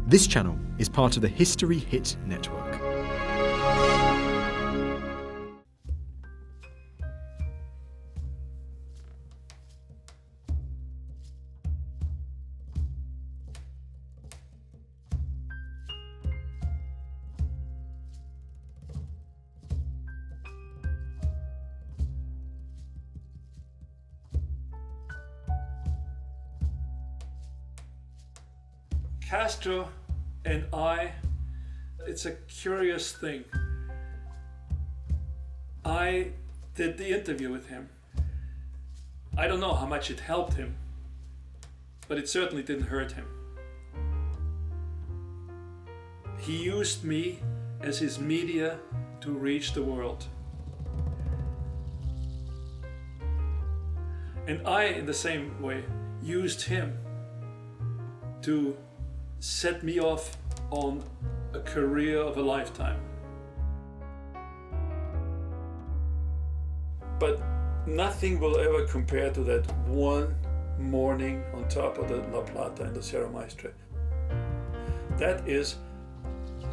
This channel is part of the History Hit network. Castro and I, it's a curious thing. I did the interview with him. I don't know how much it helped him, but it certainly didn't hurt him. He used me as his media to reach the world. And I, in the same way, used him to set me off on a career of a lifetime. But nothing will ever compare to that one morning on top of the La Plata in the Sierra Maestre. That is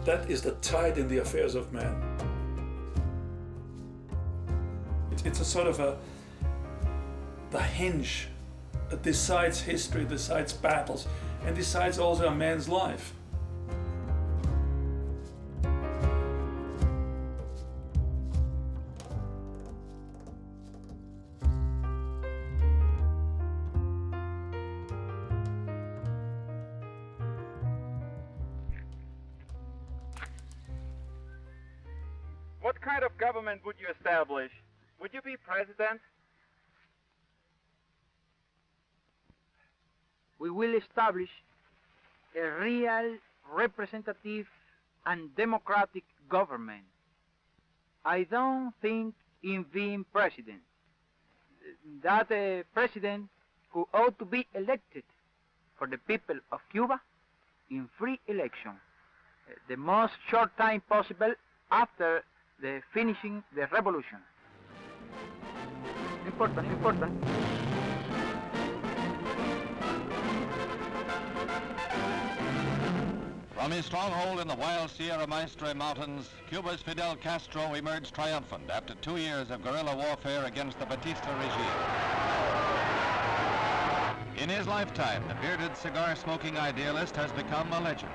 the tide in the affairs of man. It's a sort of the hinge that decides history, decides battles, and decides also a man's life. What kind of government would you establish? Would you be president? We will establish a real representative and democratic government. I don't think in being president. That a president who ought to be elected for the people of Cuba in free election, the most short time possible after the finishing the revolution. Important. From his stronghold in the wild Sierra Maestre Mountains, Cuba's Fidel Castro emerged triumphant after 2 years of guerrilla warfare against the Batista regime. In his lifetime, the bearded cigar-smoking idealist has become a legend.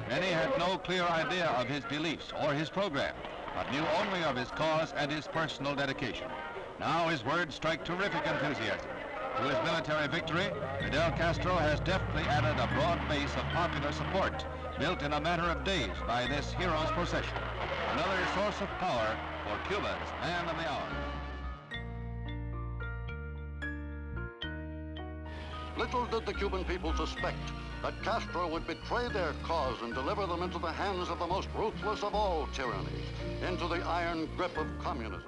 Many had no clear idea of his beliefs or his program, but knew only of his cause and his personal dedication. Now his words strike terrific enthusiasm. To his military victory, Fidel Castro has deftly added a broad base of popular support, built in a matter of days by this hero's procession. Another source of power for Cuba's man of the hour. Little did the Cuban people suspect that Castro would betray their cause and deliver them into the hands of the most ruthless of all tyrannies, into the iron grip of communism.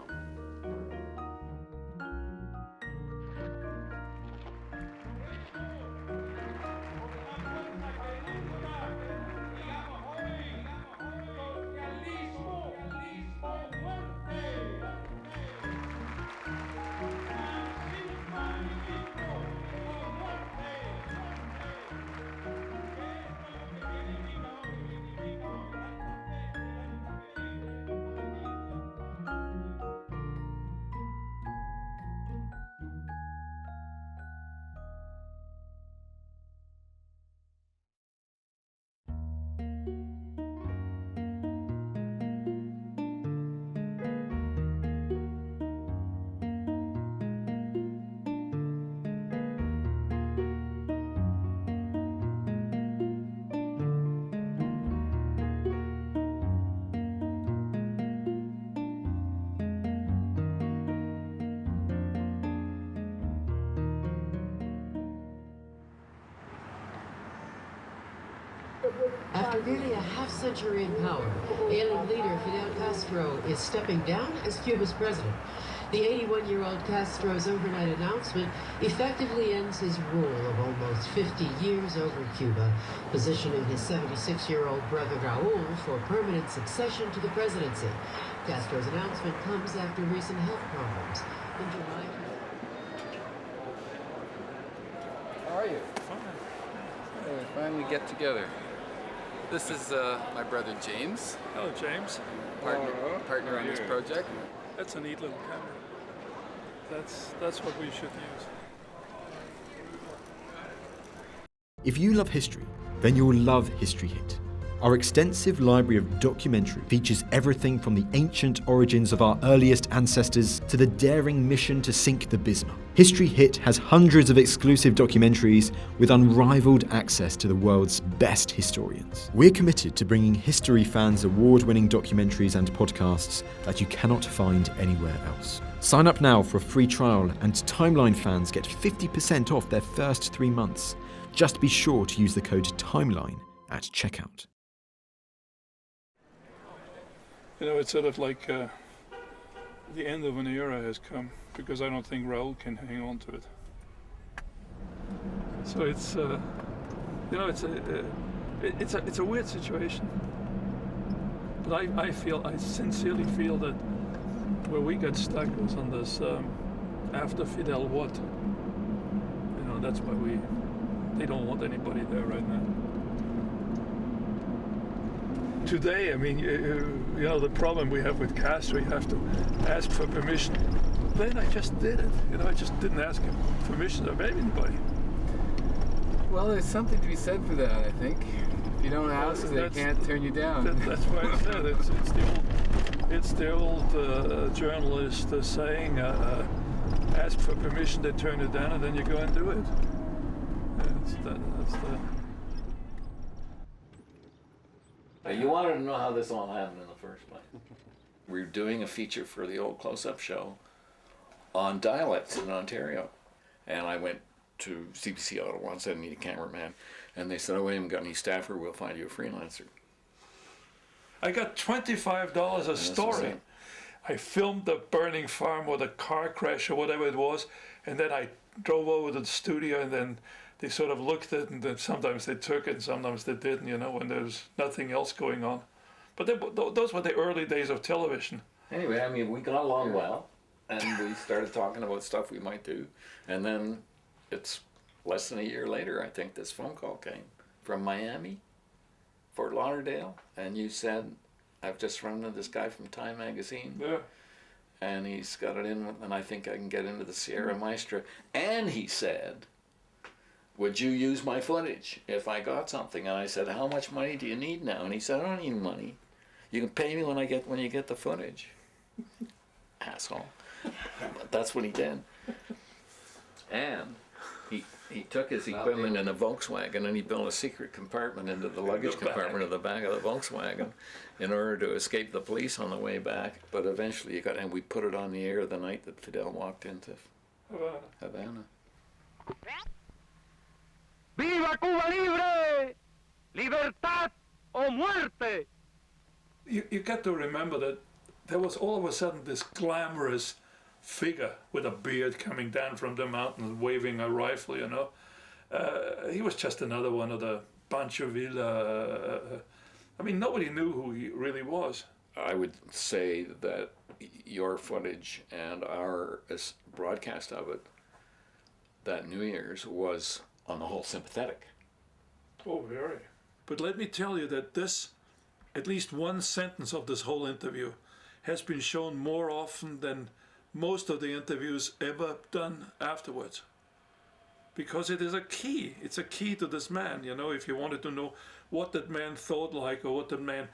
After nearly a half-century in power, ailing leader Fidel Castro is stepping down as Cuba's president. The 81-year-old Castro's overnight announcement effectively ends his rule of almost 50 years over Cuba, positioning his 76-year-old brother Raul for permanent succession to the presidency. Castro's announcement comes after recent health problems. In July... How are you? We finally get together. This is my brother James, Hello, James. partner on this project. That's a neat little camera. That's what we should use. If you love history, then you'll love History Hit. Our extensive library of documentary features everything from the ancient origins of our earliest ancestors to the daring mission to sink the Bismarck. History Hit has hundreds of exclusive documentaries with unrivaled access to the world's best historians. We're committed to bringing history fans award-winning documentaries and podcasts that you cannot find anywhere else. Sign up now for a free trial, and Timeline fans get 50% off their first 3 months. Just be sure to use the code TIMELINE at checkout. You know, it's sort of like the end of an era has come, because I don't think Raoul can hang on to it. So it's, you know, it's a weird situation. But I sincerely feel that where we got stuck was on this after Fidel what. You know, that's why they don't want anybody there right now. Today, I mean, you know, the problem we have with Castro, you have to ask for permission. Then I just did it. You know, I just didn't ask him permission of anybody. Well, there's something to be said for that, I think. If you don't ask, they can't turn you down. That's why I said it's the old journalist saying, ask for permission, they turn it down, and then you go and do it. That's the... You wanted to know how this all happened in the first place. We were doing a feature for the old close-up show on dialects in Ontario. And I went to CBC Ottawa and said, I need a cameraman. And they said, oh, we haven't got any staffer, we'll find you a freelancer. I got $25 a story. I filmed the burning farm or the car crash or whatever it was, and then I drove over to the studio, and then they sort of looked at it, and then sometimes they took it and sometimes they didn't, you know, when there was nothing else going on. But those were the early days of television. Anyway, I mean, we got along well, and we started talking about stuff we might do. And then it's less than a year later, I think, this phone call came from Miami, Fort Lauderdale, and you said, I've just run into this guy from Time Magazine. Yeah. And he's got it in, and I think I can get into the Sierra Maestra. And he said, would you use my footage if I got something? And I said, how much money do you need now? And he said, I don't need money. You can pay me when you get the footage. Asshole. But that's what he did. And he took his equipment in a Volkswagen and he built a secret compartment into the luggage compartment of the back of the Volkswagen in order to escape the police on the way back. But eventually and we put it on the air the night that Fidel walked into Havana. ¡Viva Cuba Libre! ¡Libertad o muerte! You got to remember that there was all of a sudden this glamorous figure with a beard coming down from the mountains waving a rifle, you know. He was just another one of the Pancho Villa. I mean, nobody knew who he really was. I would say that your footage and our broadcast of it that New Year's was on the whole sympathetic. Oh, very. But let me tell you that at least one sentence of this whole interview has been shown more often than most of the interviews ever done afterwards. Because it is a key. It's a key to this man, you know, if you wanted to know what that man thought like or what that man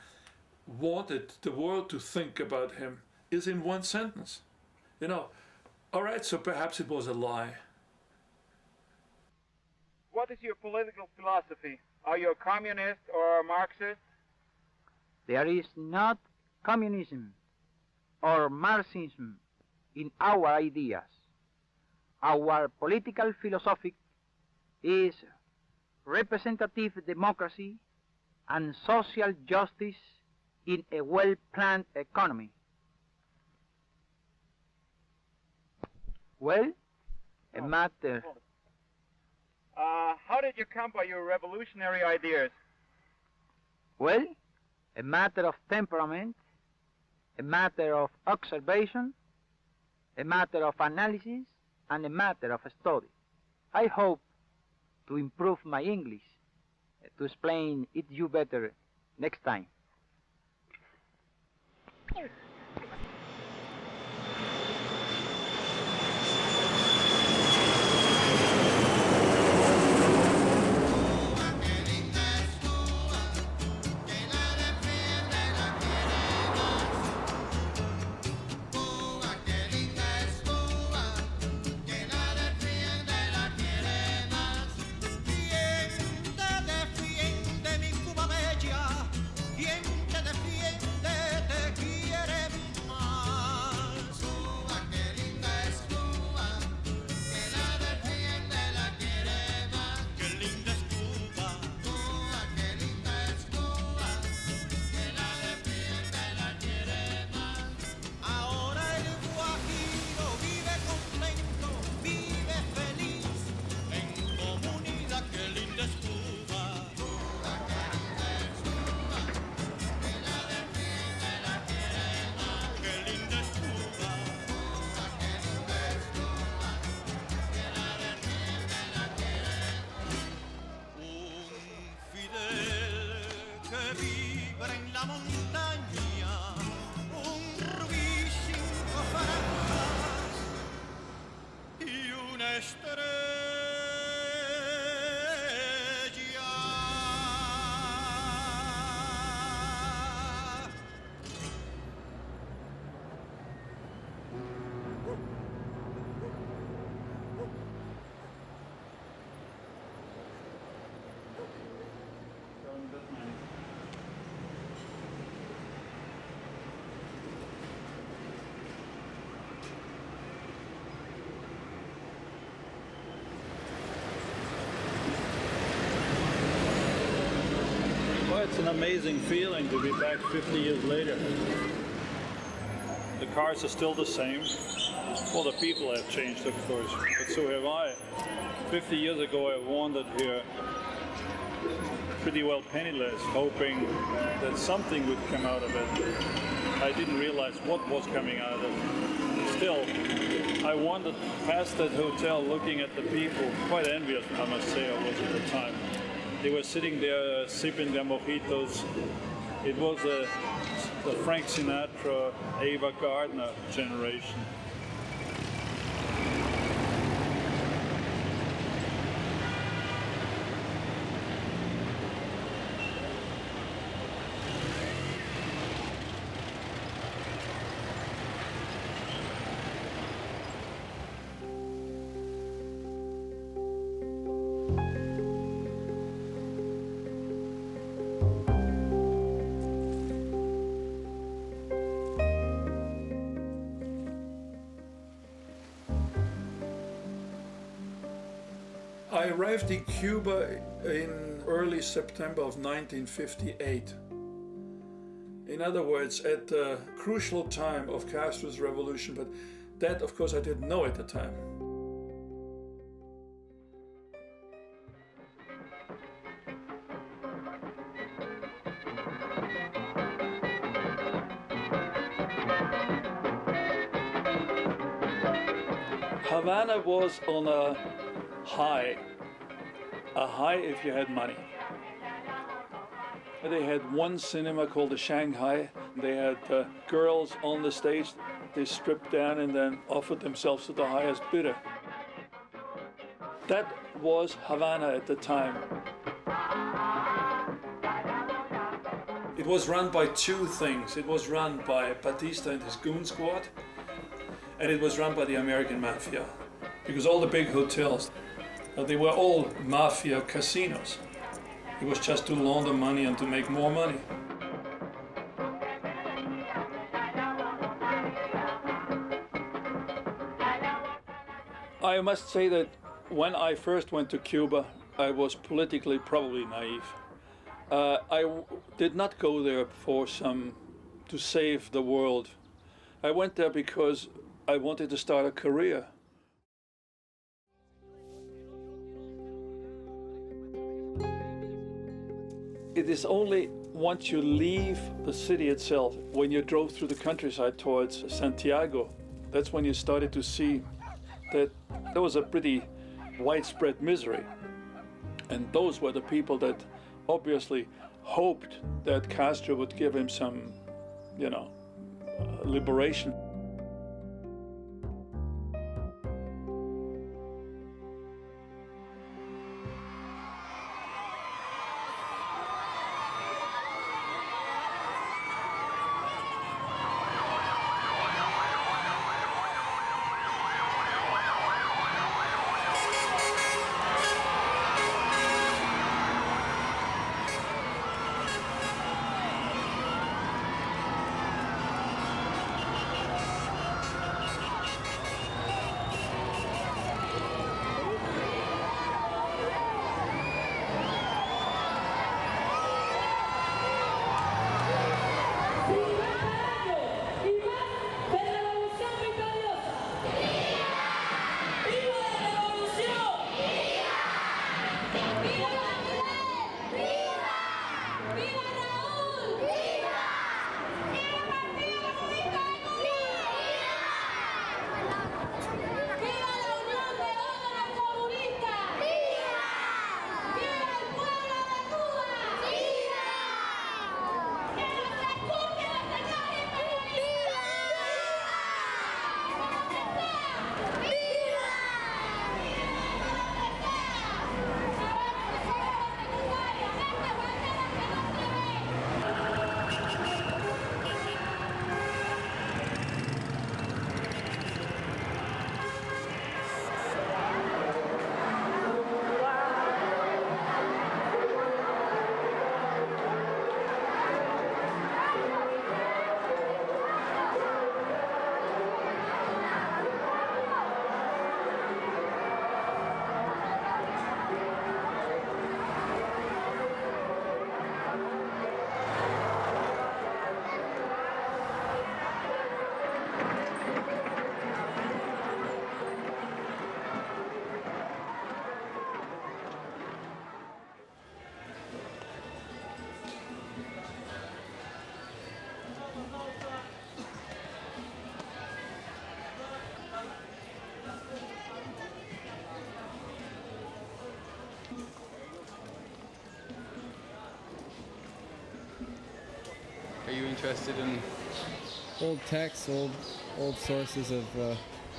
wanted the world to think about him is in one sentence. You know, all right, so perhaps it was a lie. What is your political philosophy? Are you a communist or a Marxist? There is not communism or Marxism in our ideas. Our political philosophy is representative democracy and social justice in a well-planned economy. Well, a matter... How did you come by your revolutionary ideas? Well, a matter of temperament, a matter of observation, a matter of analysis, and a matter of study. I hope to improve my English, to explain it you better next time. It's an amazing feeling to be back 50 years later. The cars are still the same. Well, the people have changed, of course, but so have I. 50 years ago, I wandered here pretty well penniless, hoping that something would come out of it. I didn't realize what was coming out of it. Still, I wandered past that hotel looking at the people, quite envious, I must say, I was at the time. They were sitting there sipping their mojitos. It was the Frank Sinatra, Ava Gardner generation. I arrived in Cuba in early September of 1958. In other words, at the crucial time of Castro's revolution, but that, of course, I didn't know at the time. Havana was on a high if you had money. They had one cinema called the Shanghai. They had girls on the stage. They stripped down and then offered themselves to the highest bidder. That was Havana at the time. It was run by two things. It was run by Batista and his goon squad, and it was run by the American mafia, because all the big hotels, they were all mafia casinos. It was just to launder money and to make more money. I must say that when I first went to Cuba, I was politically probably naive. I did not go there to save the world. I went there because I wanted to start a career. It is only once you leave the city itself, when you drove through the countryside towards Santiago, that's when you started to see that there was a pretty widespread misery. And those were the people that obviously hoped that Castro would give him some, liberation. Are you interested in old texts, old sources of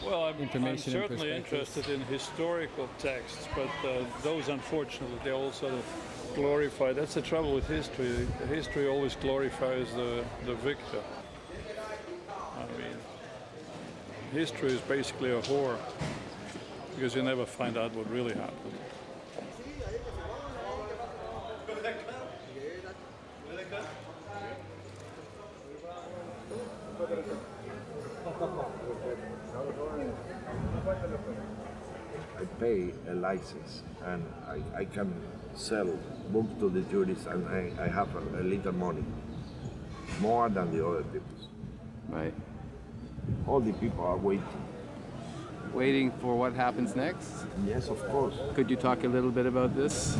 Well, I'm information and certainly perspectives? interested in historical texts, but those, unfortunately, they all sort of glorify. That's the trouble with history. History always glorifies the victor. I mean, history is basically a whore, because you never find out what really happened. I pay a license and I can sell books to the tourists, and I have a little money, more than the other people. Right. All the people are waiting. Waiting for what happens next? Yes, of course. Could you talk a little bit about this?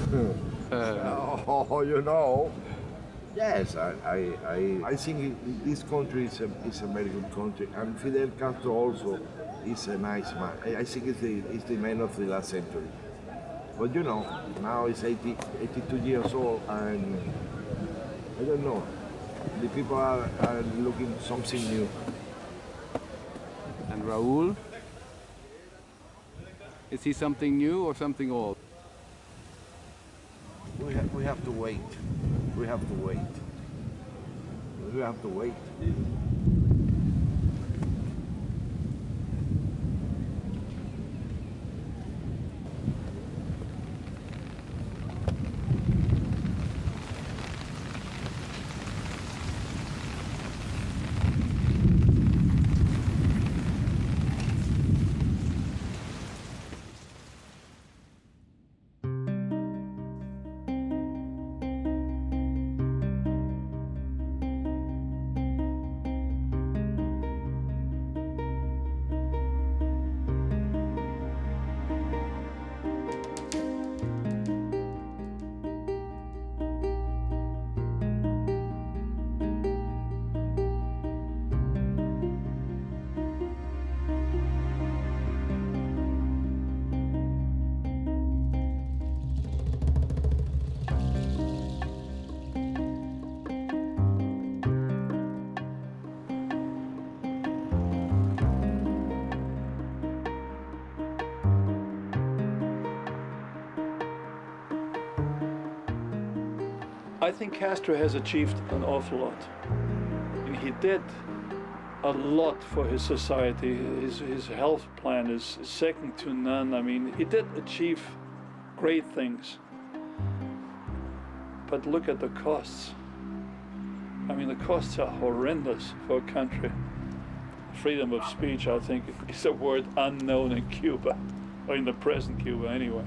Yes, I think this country is a very good country, and Fidel Castro also is a nice man. I think it's the man of the last century. But now he's 82 years old, and I don't know. The people are looking something new. And Raúl? Is he something new or something old? We have to wait. We have to wait. We have to wait. I think Castro has achieved an awful lot. And he did a lot for his society. His health plan is second to none. I mean, he did achieve great things. But look at the costs. I mean, the costs are horrendous for a country. Freedom of speech, I think, is a word unknown in Cuba, or in the present Cuba anyway.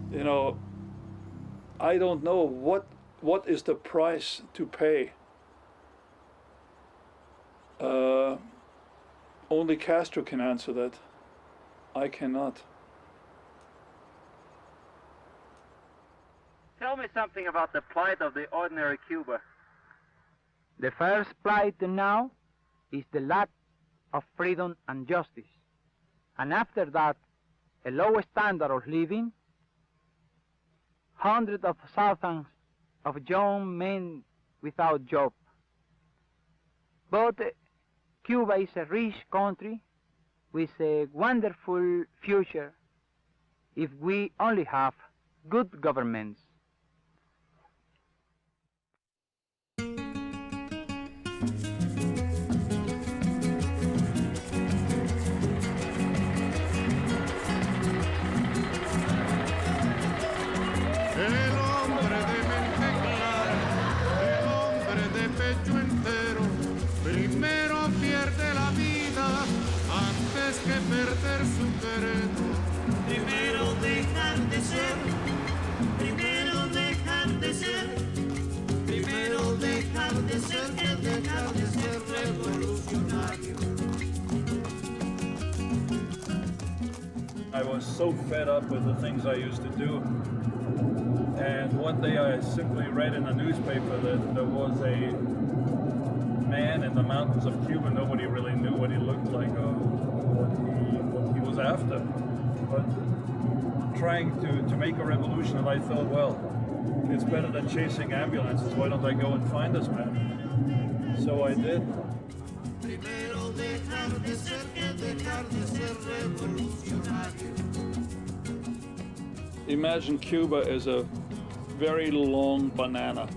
You know, I don't know what is the price to pay. Only Castro can answer that. I cannot. Tell me something about the plight of the ordinary Cuba. The first plight now is the lack of freedom and justice. And after that, a low standard of living, hundreds of thousands of young men without job. But Cuba is a rich country with a wonderful future if we only have good governments. Perder su querer. Primero dejar de ser, primero dejar de ser, primero dejar de ser, el dejar de ser revolucionario. I was so fed up with the things I used to do. And one day I simply read in a newspaper that there was a man in the mountains of Cuba. Nobody really knew what he looked like or what he was after. But trying to make a revolution, and I thought, well, it's better than chasing ambulances. Why don't I go and find this man? So I did. Primero dejar de ser que dejar de ser revolucionario. Imagine Cuba as a very long banana.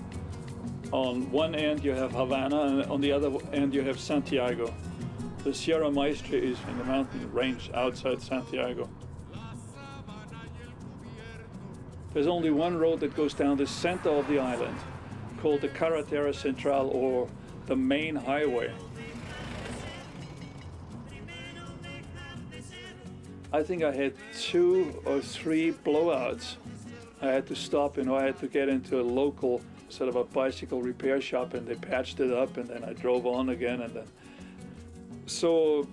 On one end you have Havana, and on the other end you have Santiago. The Sierra Maestra is in the mountain range outside Santiago. There's only one road that goes down the center of the island, called the Carretera Central, or the main highway. I think I had 2 or 3 blowouts. I had to stop, I had to get into a local sort of a bicycle repair shop, and they patched it up, and then I drove on again, and then. So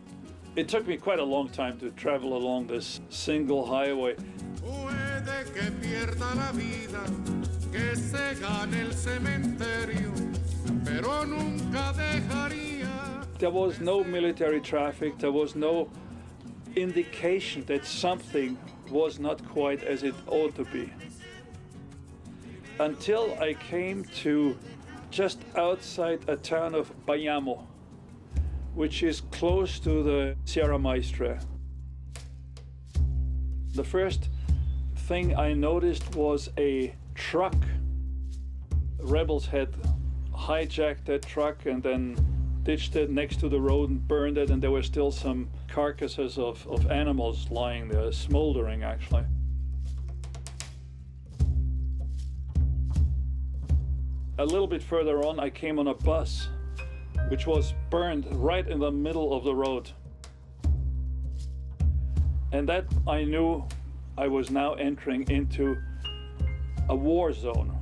it took me quite a long time to travel along this single highway. Puede que pierda la vida, que se gane el cementerio, pero nunca dejaría. There was no military traffic, there was no indication that something was not quite as it ought to be. Until I came to just outside a town of Bayamo, which is close to the Sierra Maestra. The first thing I noticed was a truck. Rebels had hijacked that truck and then ditched it next to the road and burned it, and there were still some carcasses of animals lying there, smoldering actually. A little bit further on, I came on a bus, which was burned right in the middle of the road. And that I knew I was now entering into a war zone,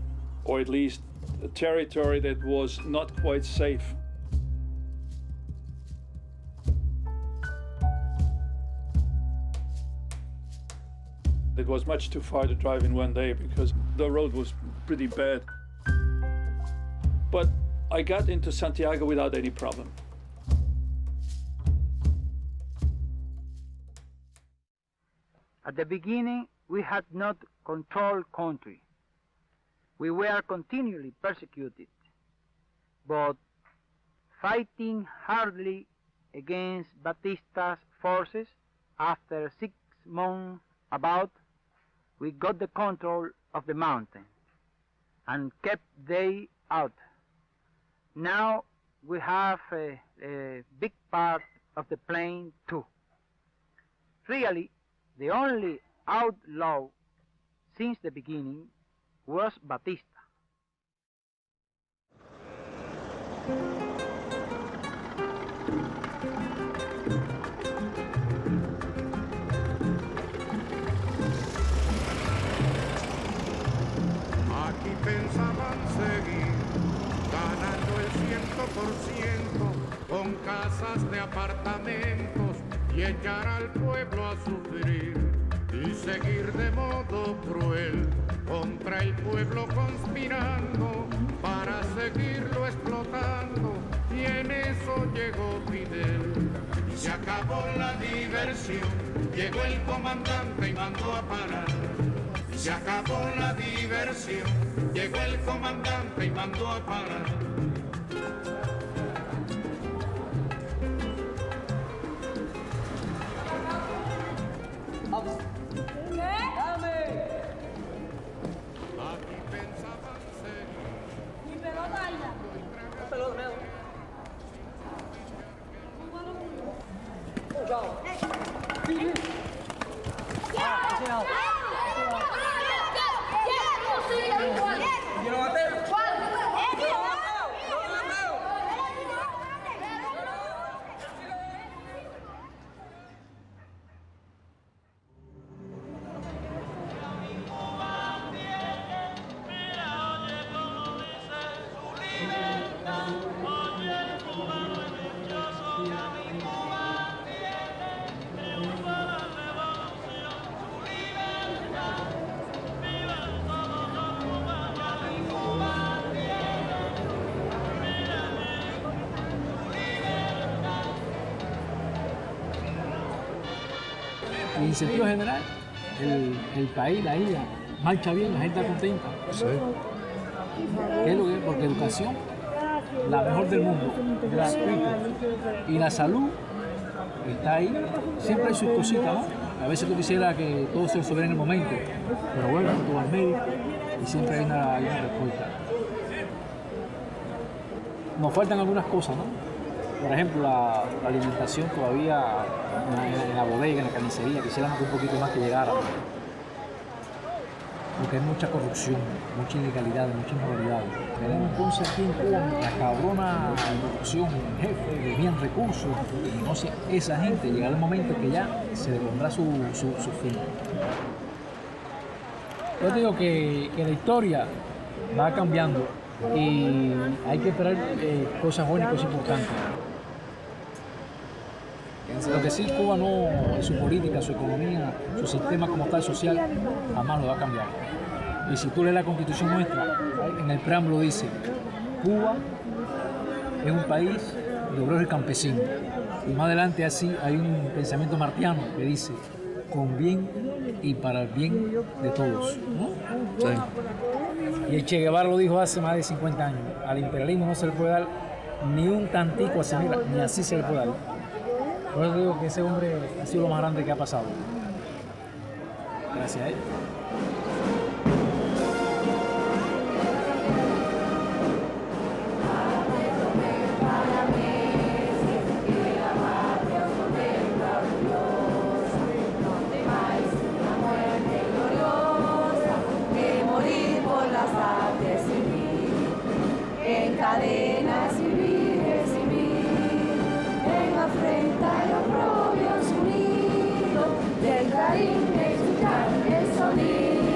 or at least a territory that was not quite safe. It was much too far to drive in one day because the road was pretty bad. But I got into Santiago without any problem. At the beginning, we had not controlled country. We were continually persecuted, but fighting hardly against Batista's forces, after 6 months about we got the control of the mountain and kept they out. Now we have a big part of the plain too. Really, the only outlaw since the beginning was Batista. Aquí pensaban seguir ganando el 100% con casas de apartamentos y echar al pueblo a sufrir y seguir de modo cruel contra el pueblo conspirando para seguirlo explotando, y en eso llegó Fidel. Y se acabó la diversión, llegó el comandante y mandó a parar. Y se acabó la diversión, llegó el comandante y mandó a parar. Aquí pensaban seguir. Mi pelota allá. La pelota, Melo. En sentido general, el país, la isla, marcha bien, la gente está contenta. Sí. ¿Qué es lo que es? Porque educación, la mejor del mundo, gratuita. Y la salud está ahí. Siempre hay sus cositas, ¿no? A veces tú quisieras que todo se resolviera en el momento, pero bueno, tú vas al médico y siempre hay una respuesta. Nos faltan algunas cosas, ¿no? Por ejemplo, la alimentación todavía en la bodega, en la carnicería, quisiéramos que un poquito más que llegara. Porque hay mucha corrupción, mucha ilegalidad, mucha inmoralidad. Tenemos entonces aquí en Cuba la cabrona corrupción, jefe, debían recursos. No sé, esa gente llegará el momento que ya se le pondrá su fin. Yo te digo que la historia va cambiando y hay que esperar cosas buenas y cosas importantes. Lo que sí, Cuba no, su política, su economía, su sistema como tal social, jamás lo va a cambiar. Y si tú lees la Constitución nuestra, en el preámbulo dice, Cuba es un país de obreros y campesinos. Y más adelante así hay un pensamiento martiano que dice, con bien y para el bien de todos, ¿no? Sí. Y el Che Guevara lo dijo hace más de 50 años, al imperialismo no se le puede dar ni un tantico así, mira, ni así se le puede dar. Por eso digo que ese hombre ha sido lo más grande que ha pasado. Gracias a él. En cadenas civil, en afrenta y oprobios unidos, del Caribe escuchar el sonido.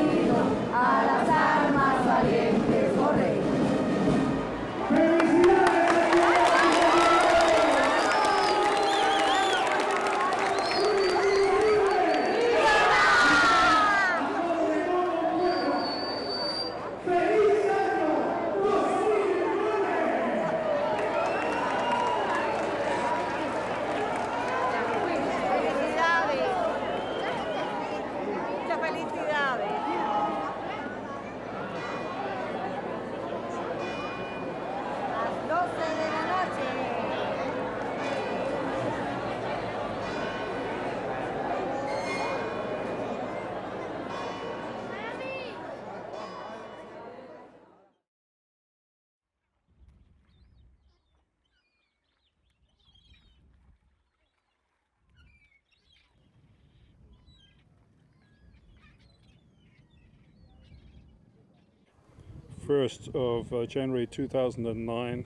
21st of January 2009,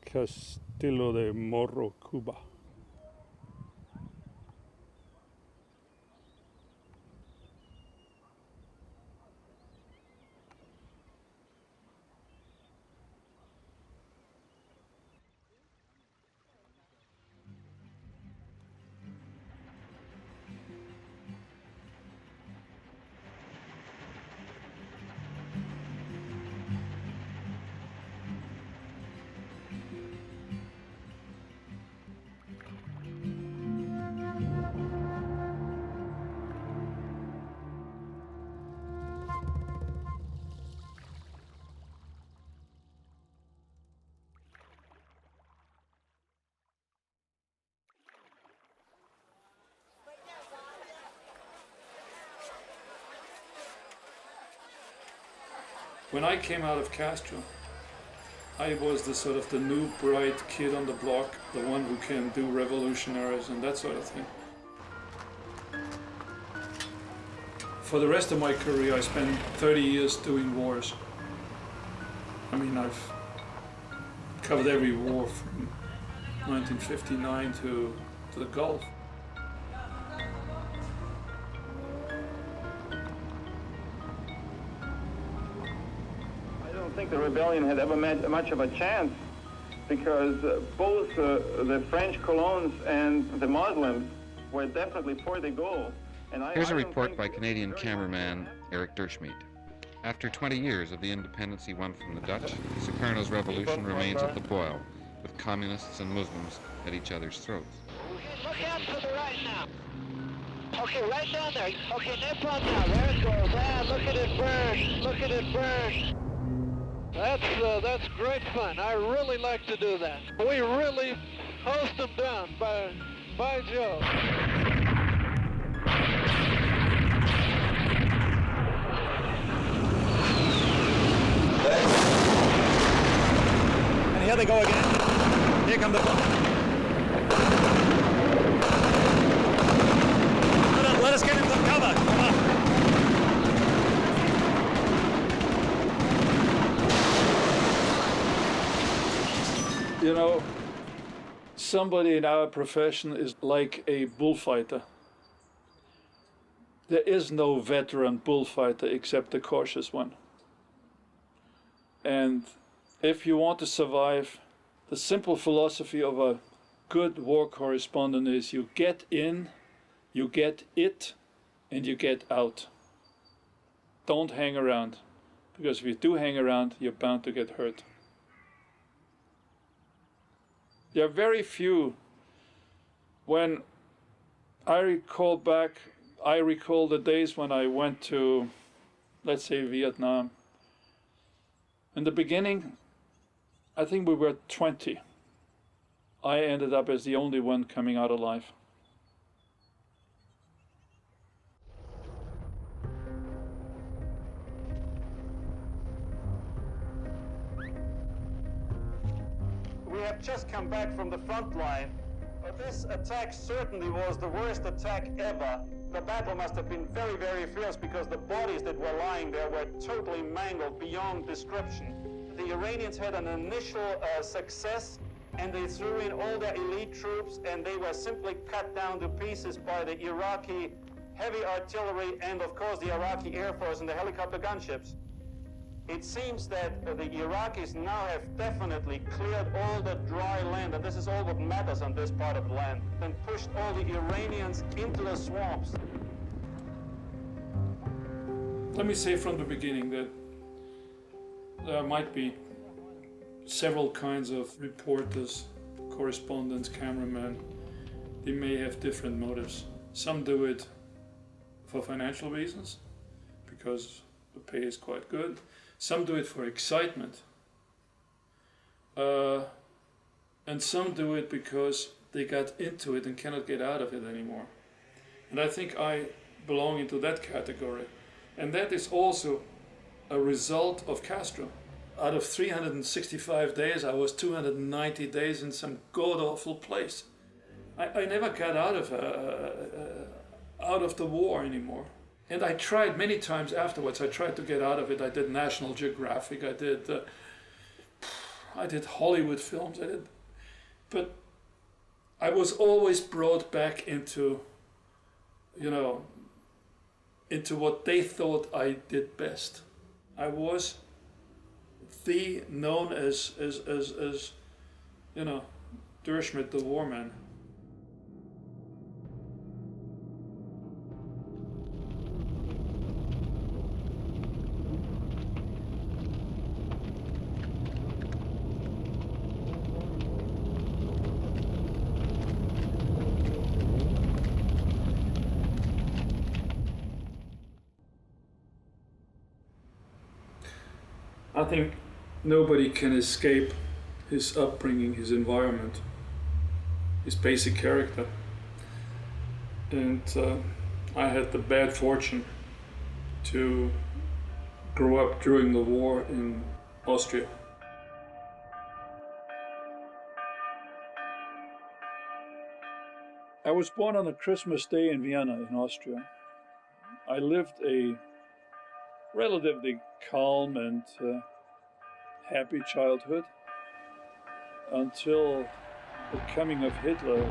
Castillo de Morro, Cuba. When I came out of Castro, I was the new bright kid on the block, the one who can do revolutionaries and that sort of thing. For the rest of my career, I spent 30 years doing wars. I mean, I've covered every war from 1959 to the Gulf. I don't think the rebellion had ever met much of a chance because both the French colons and the Muslims were definitely for the goal. Here's a report by Canadian cameraman Eric Derschmidt. After 20 years of the independence he won from the Dutch, Sukarno's revolution remains at the boil, with communists and Muslims at each other's throats. Look out to the right now. Okay, right down there. Okay, nip on now. There it goes. Ah, look at it burn. Look at it burn. That's great fun. I really like to do that. We really hosed them down by Joe. And here they go again. Here come the... Let us get him some cover. Come on. You know, somebody in our profession is like a bullfighter. There is no veteran bullfighter except the cautious one. And if you want to survive, the simple philosophy of a good war correspondent is you get in, you get it, and you get out. Don't hang around, because if you do hang around, you're bound to get hurt. There are very few. When I recall the days when I went to, let's say, Vietnam. In the beginning, I think we were 20. I ended up as the only one coming out alive. We have just come back from the front line. This attack certainly was the worst attack ever. The battle must have been very, very fierce because the bodies that were lying there were totally mangled beyond description. The Iranians had an initial success, and they threw in all their elite troops, and they were simply cut down to pieces by the Iraqi heavy artillery and, of course, the Iraqi Air Force and the helicopter gunships. It seems that the Iraqis now have definitely cleared all the dry land, and this is all what matters on this part of the land, and pushed all the Iranians into the swamps. Let me say from the beginning that there might be several kinds of reporters, correspondents, cameramen. They may have different motives. Some do it for financial reasons, because the pay is quite good. Some do it for excitement. And some do it because they got into it and cannot get out of it anymore. And I think I belong into that category. And that is also a result of Castro. Out of 365 days, I was 290 days in some god-awful place. I never got out of the war anymore. And I tried many times afterwards. I tried to get out of it. I did National Geographic. I did Hollywood films. But I was always brought back into, into what they thought I did best. I was known as Dershmitt, the war man. I think nobody can escape his upbringing, his environment, his basic character. And I had the bad fortune to grow up during the war in Austria. I was born on a Christmas day in Vienna, in Austria. I lived a relatively calm and happy childhood until the coming of Hitler.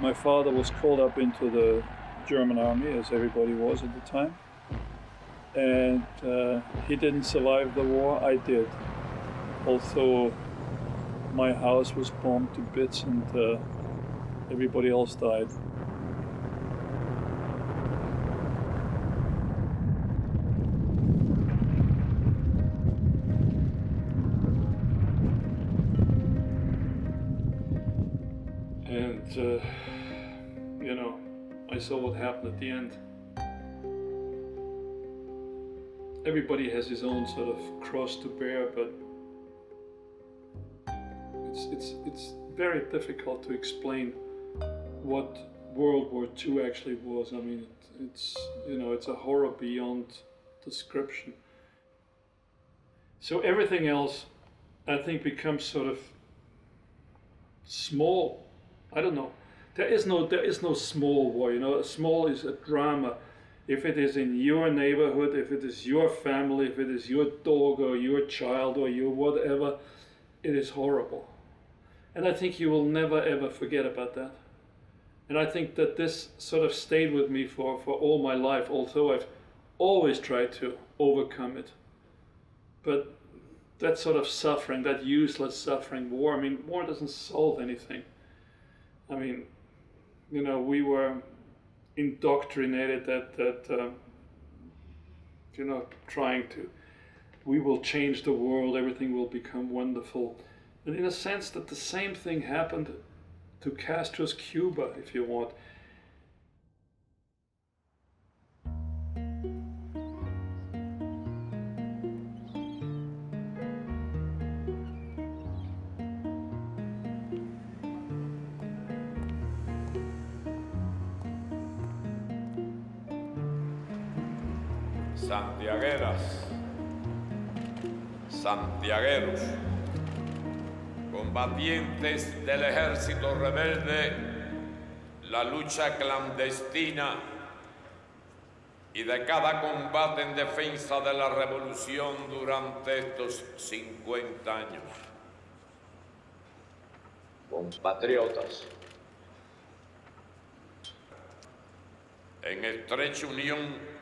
My father was called up into the German army, as everybody was at the time, and he didn't survive the war. I did, although my house was bombed to bits and everybody else died. And I saw what happened at the end. Everybody has his own sort of cross to bear, but it's very difficult to explain what World War II actually was. I mean, it's a horror beyond description. So everything else, I think, becomes sort of small. I don't know. There is no small war, Small is a drama. If it is in your neighborhood, if it is your family, if it is your dog or your child or your whatever, it is horrible. And I think you will never ever forget about that. And I think that this sort of stayed with me for all my life, although I've always tried to overcome it. But that sort of suffering, that useless suffering, war, I mean, war doesn't solve anything. I mean, we were indoctrinated that trying to, we will change the world, everything will become wonderful. And in a sense that the same thing happened to Castro's Cuba, if you want. Santiagueras, santiagueros, combatientes del ejército rebelde, la lucha clandestina y de cada combate en defensa de la revolución durante estos 50 años. Compatriotas, en estrecha unión,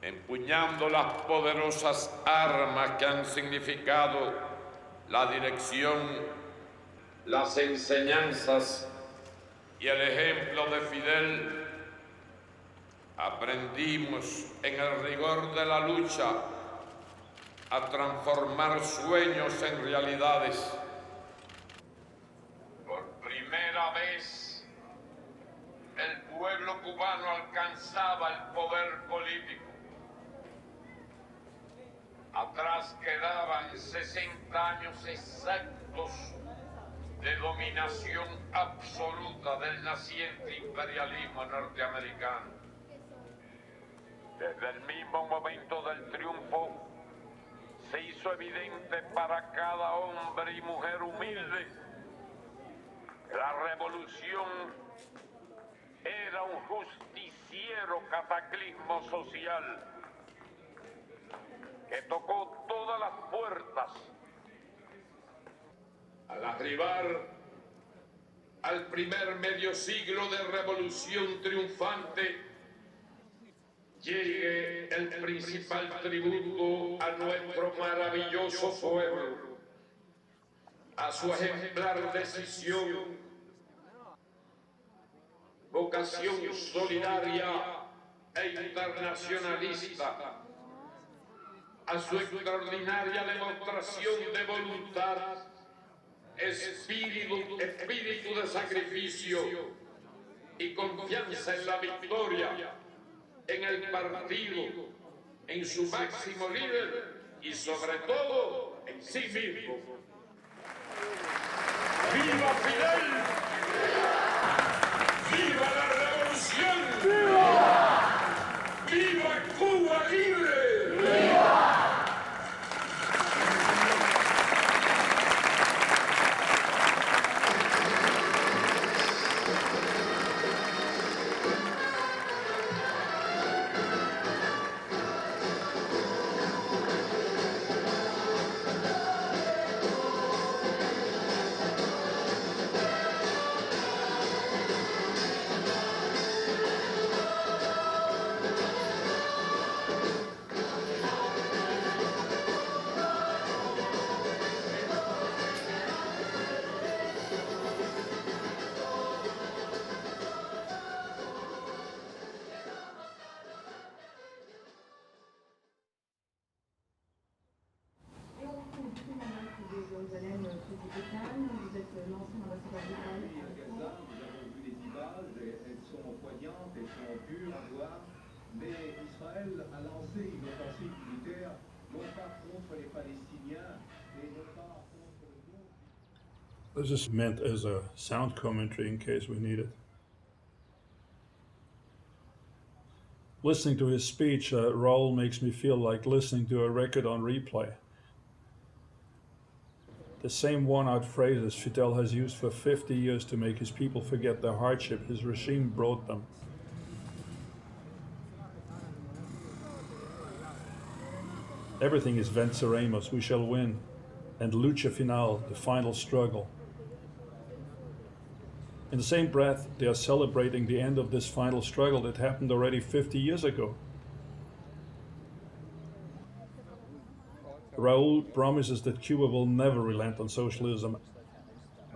empuñando las poderosas armas que han significado la dirección, las enseñanzas y el ejemplo de Fidel, aprendimos en el rigor de la lucha a transformar sueños en realidades. Por primera vez, el pueblo cubano alcanzaba el poder político. Atrás quedaban 60 años exactos de dominación absoluta del naciente imperialismo norteamericano. Desde el mismo momento del triunfo, se hizo evidente para cada hombre y mujer humilde que la revolución era un justiciero cataclismo social que tocó todas las puertas. Al arribar al primer medio siglo de revolución triunfante, llegue el principal tributo a nuestro maravilloso pueblo, a su ejemplar decisión, vocación solidaria e internacionalista, a su extraordinaria demostración de voluntad, espíritu de sacrificio y confianza en la victoria, en el partido, en su máximo líder y sobre todo en sí mismo. ¡Viva Fidel! ¡Viva la revolución! ¡Viva! ¡Viva Cuba libre! ¡Viva! This is meant as a sound commentary in case we need it. Listening to his speech, Raul makes me feel like listening to a record on replay. The same worn-out phrases Fidel has used for 50 years to make his people forget the hardship his regime brought them. Everything is venceremos, we shall win, and lucha final, the final struggle. In the same breath, they are celebrating the end of this final struggle that happened already 50 years ago. Raul promises that Cuba will never relent on socialism.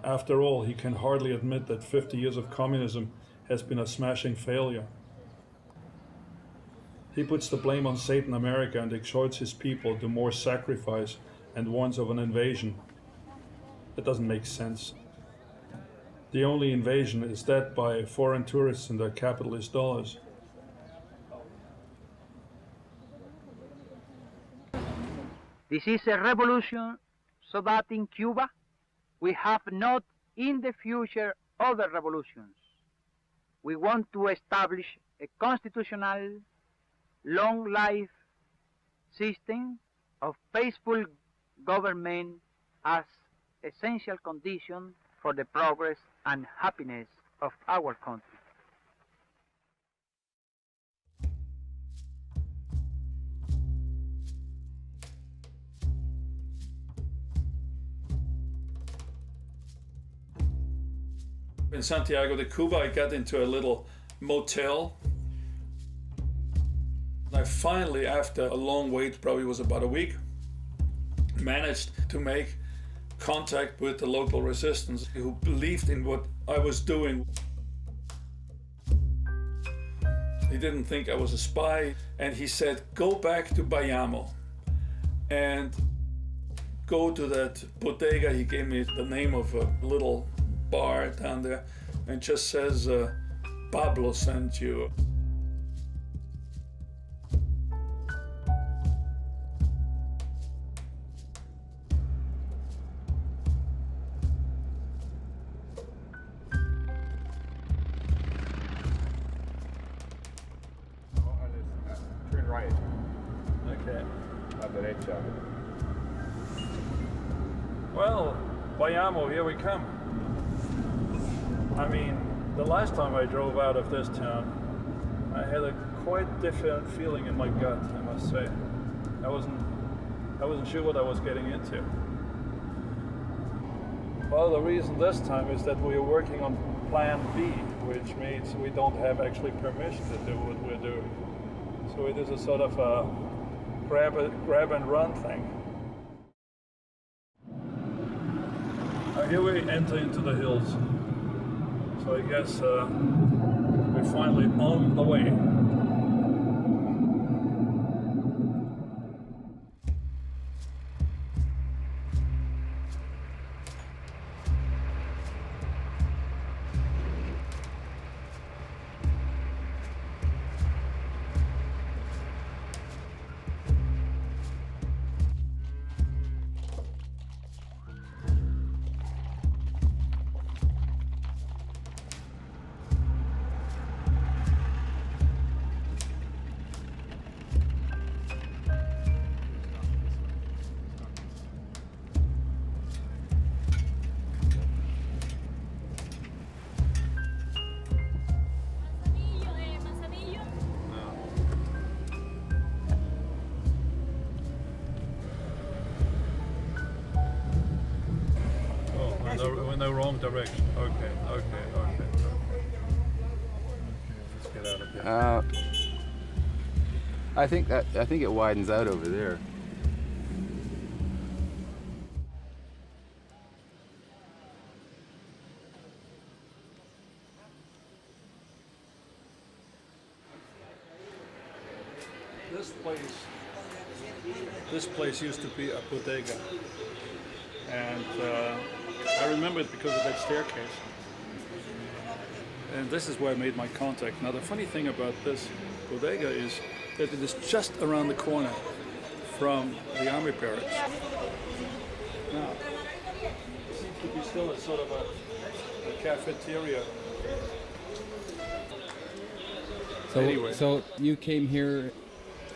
After all, he can hardly admit that 50 years of communism has been a smashing failure. He puts the blame on Satan America and exhorts his people to more sacrifice and warns of an invasion. That doesn't make sense. The only invasion is that by foreign tourists and their capitalist dollars. This is a revolution so that in Cuba we have not in the future other revolutions. We want to establish a constitutional, long-life system of peaceful government as essential condition for the progress and happiness of our country. In Santiago de Cuba, I got into a little motel. I finally, after a long wait, probably was about a week, managed to make contact with the local resistance who believed in what I was doing. He didn't think I was a spy, and he said, go back to Bayamo and go to that bodega. He gave me the name of a little bar down there and just says, Pablo sent you. derecha. Well, vayamos, here we come. I mean, the last time I drove out of this town, I had a quite different feeling in my gut, I must say. I wasn't sure what I was getting into. Well, the reason this time is that we are working on Plan B, which means we don't have actually permission to do what we're doing. So it is a sort of a grab and run thing. Here we enter into the hills. So I guess we're finally on the way. In the wrong direction. Okay. Let's get out of here. I think it widens out over there. This place used to be a bodega, and I remember it because of that staircase. And this is where I made my contact. Now the funny thing about this bodega is that it is just around the corner from the army barracks. Now, it seems to be still a sort of a cafeteria. So, anyway. So you came here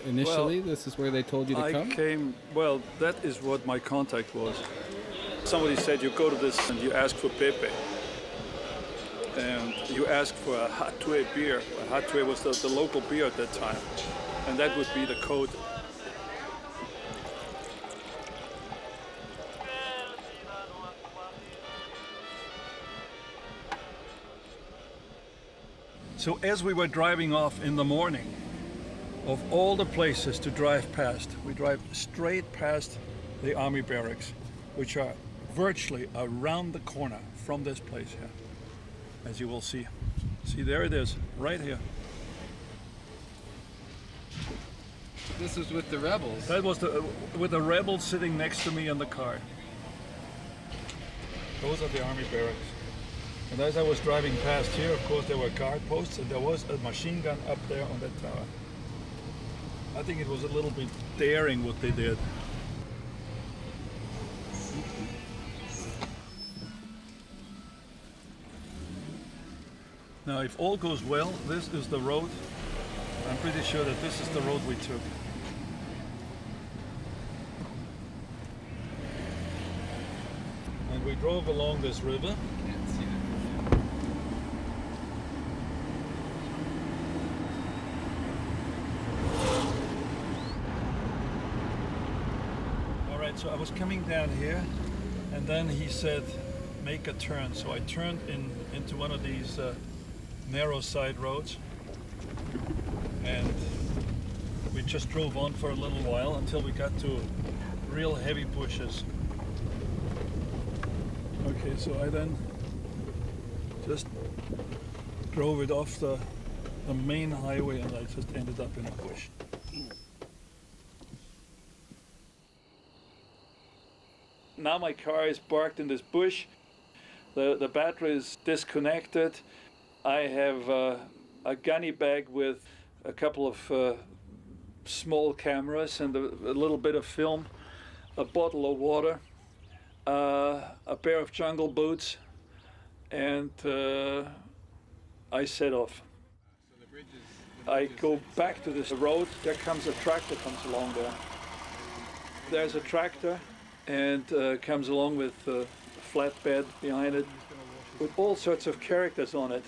initially? Well, this is where they told you to come? Well, that is what my contact was. Somebody said you go to this and you ask for Pepe. And you ask for a Hatue beer. A Hatue was the local beer at that time. And that would be the code. So as we were driving off in the morning, of all the places to drive past, we drive straight past the army barracks, which are virtually around the corner from this place here, as you will see. See, there it is, right here. This was with the rebels. That was with the rebels sitting next to me in the car. Those are the army barracks. And as I was driving past here, of course, there were guard posts, and there was a machine gun up there on that tower. I think it was a little bit daring what they did. Now, if all goes well, this is the road. I'm pretty sure that this is the road we took. And we drove along this river. Can't see it. All right, so I was coming down here, and then he said, make a turn. So I turned into one of these narrow side roads, and we just drove on for a little while until we got to real heavy bushes. Okay, so I then just drove it off the main highway, and I just ended up in a bush. Now my car is parked in this bush. The battery is disconnected. I have a gunny bag with a couple of small cameras and a little bit of film, a bottle of water, a pair of jungle boots, and I set off. I go back to this road. There comes a truck that comes along there. there's a tractor, and comes along with a flatbed behind it with all sorts of characters on it.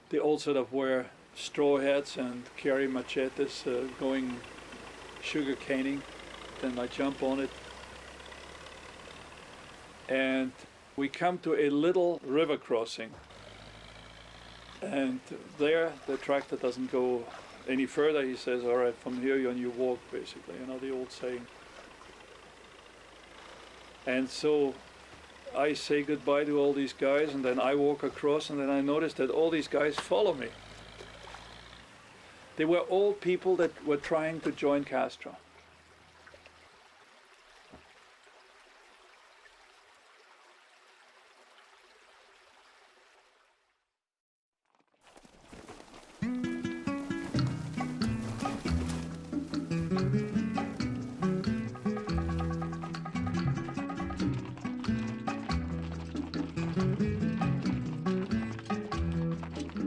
They all sort of wear straw hats and carry machetes going sugar caning. Then I jump on it. And we come to a little river crossing. And there the tractor doesn't go any further. He says, all right, from here you're on your walk, basically, you know, the old saying. And so I say goodbye to all these guys, and then I walk across, and then I notice that all these guys follow me. They were all people that were trying to join Castro.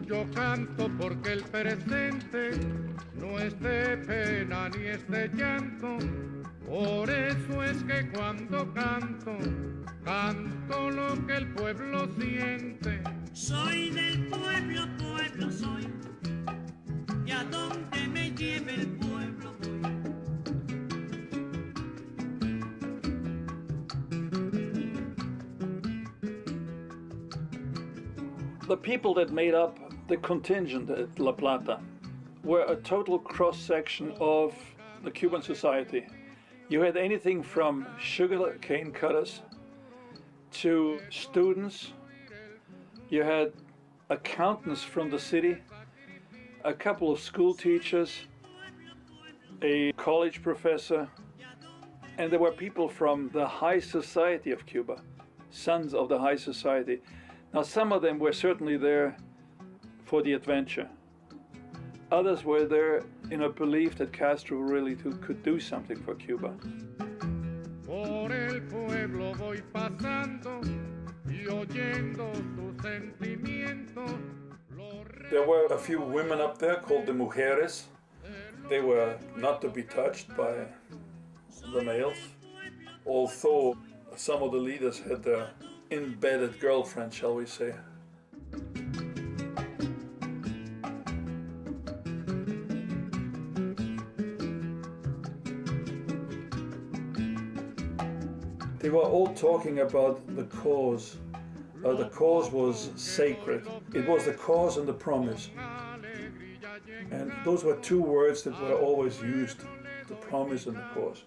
Yo canto porque el presente no es de pena ni es de llanto. Por eso es que cuando canto, canto lo que el pueblo siente. Soy del pueblo, pueblo soy, y a donde me lleve el pueblo voy. The people that made up the contingent at La Plata were a total cross-section of the Cuban society. You had anything from sugar cane cutters to students. You had accountants from the city, a couple of school teachers, a college professor, and there were people from the high society of Cuba, sons of the high society. Now, some of them were certainly there for the adventure. Others were there in a belief that Castro really could do something for Cuba. Por el pueblo voy pasando y oyendo su sentimiento. There were a few women up there called the mujeres. They were not to be touched by the males, although some of the leaders had their embedded girlfriend, shall we say. They were all talking about the cause. The cause was sacred. It was the cause and the promise. And those were two words that were always used, the promise and the cause.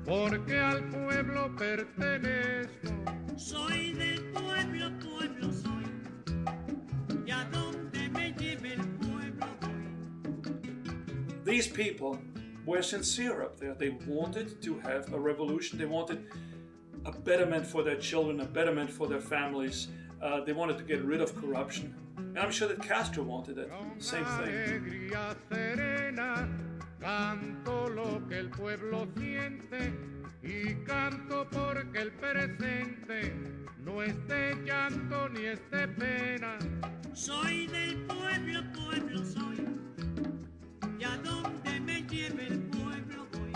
Porque al pueblo pertenezco. Soy del pueblo, pueblo soy, y a donde me lleve el pueblo voy. These people were sincere up there. They wanted to have a revolution. They wanted a betterment for their children, a betterment for their families. They wanted to get rid of corruption. And I'm sure that Castro wanted it. Same thing. Canto lo que el pueblo siente y canto porque el presente no es de llanto ni es de pena. Soy del pueblo, pueblo soy, y a donde me lleve el pueblo voy.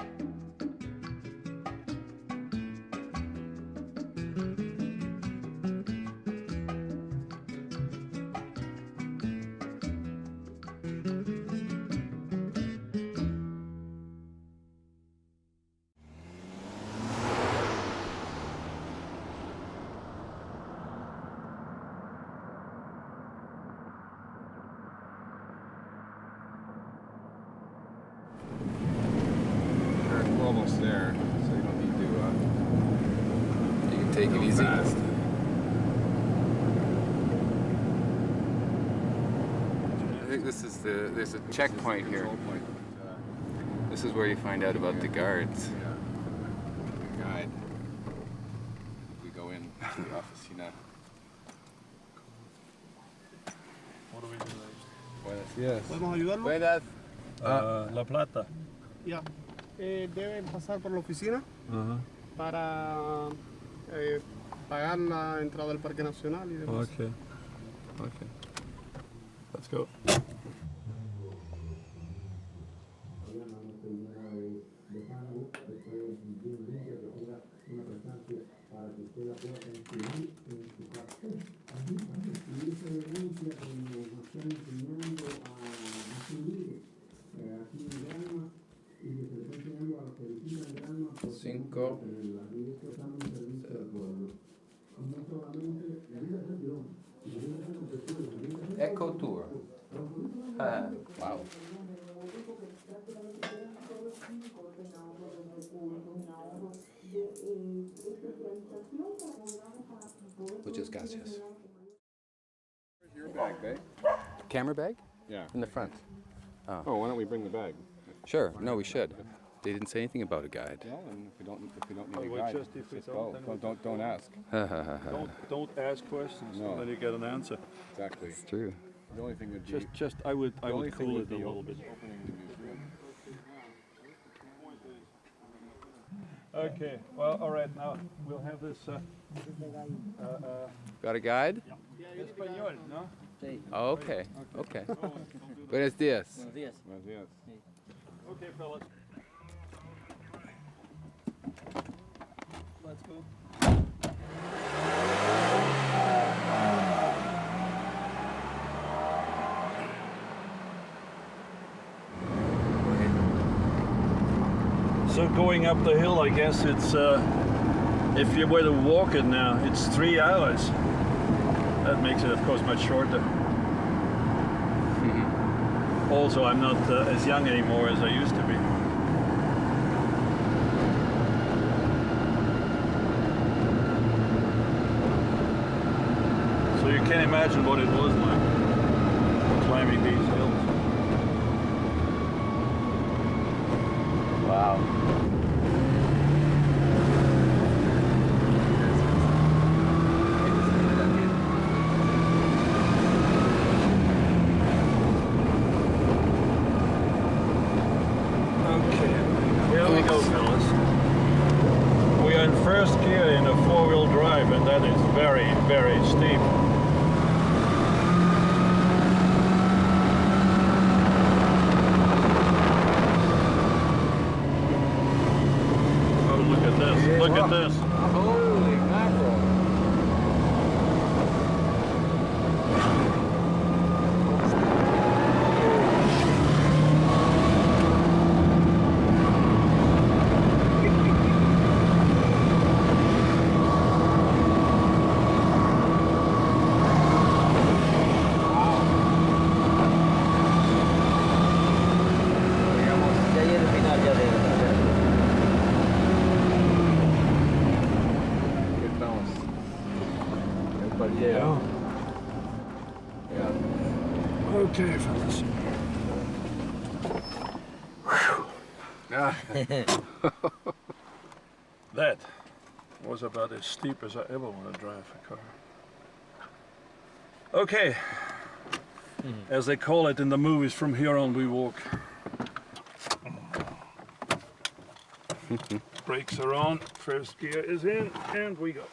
Almost there, so you don't need to. You can take it easy. Fast. I think this is there's a checkpoint here. This is where you find out about the guards. The guide. We go in to the oficina. What do we do next? Buenas. Yes. ¿Podemos ayudarlo? Buenas. La Plata. Ya. Deben pasar por la oficina para pagar la entrada al Parque Nacional y demás. Okay. Okay. Let's go. Cinco. Echo tour. Wow. Muchas gracias. Where's your bag, babe? Camera bag? Yeah. In the front. Oh, why don't we bring the bag? Sure. No, we should. They didn't say anything about a guide. Well, and if we don't need Oh, a guide, if we just don't, go. then Don't ask. don't ask questions, No. and then you get an answer. Exactly. It's true. The only thing would be I would the only thing cool would it a be little bit. opening the museum. Okay. Well, all right. Now we'll have this. Got a guide? Español, ¿no? Oh, okay. Okay. Buenos días. Buenos días. Okay, fellas. Let's go. So going up the hill, I guess it's, if you were to walk it now, it's 3 hours. That makes it, of course, much shorter. Also, I'm not as young anymore as I used to be. So you can imagine what it was like climbing these hills. Wow. Here we go, fellas. We are in first gear in a four-wheel drive, and that is very, very steep. Oh, look at this. Look at this. Holy mackerel. Okay, fellas. That was about as steep as I ever want to drive a car. Okay. As they call it in the movies, from here on we walk. Brakes are on, first gear is in, and we go.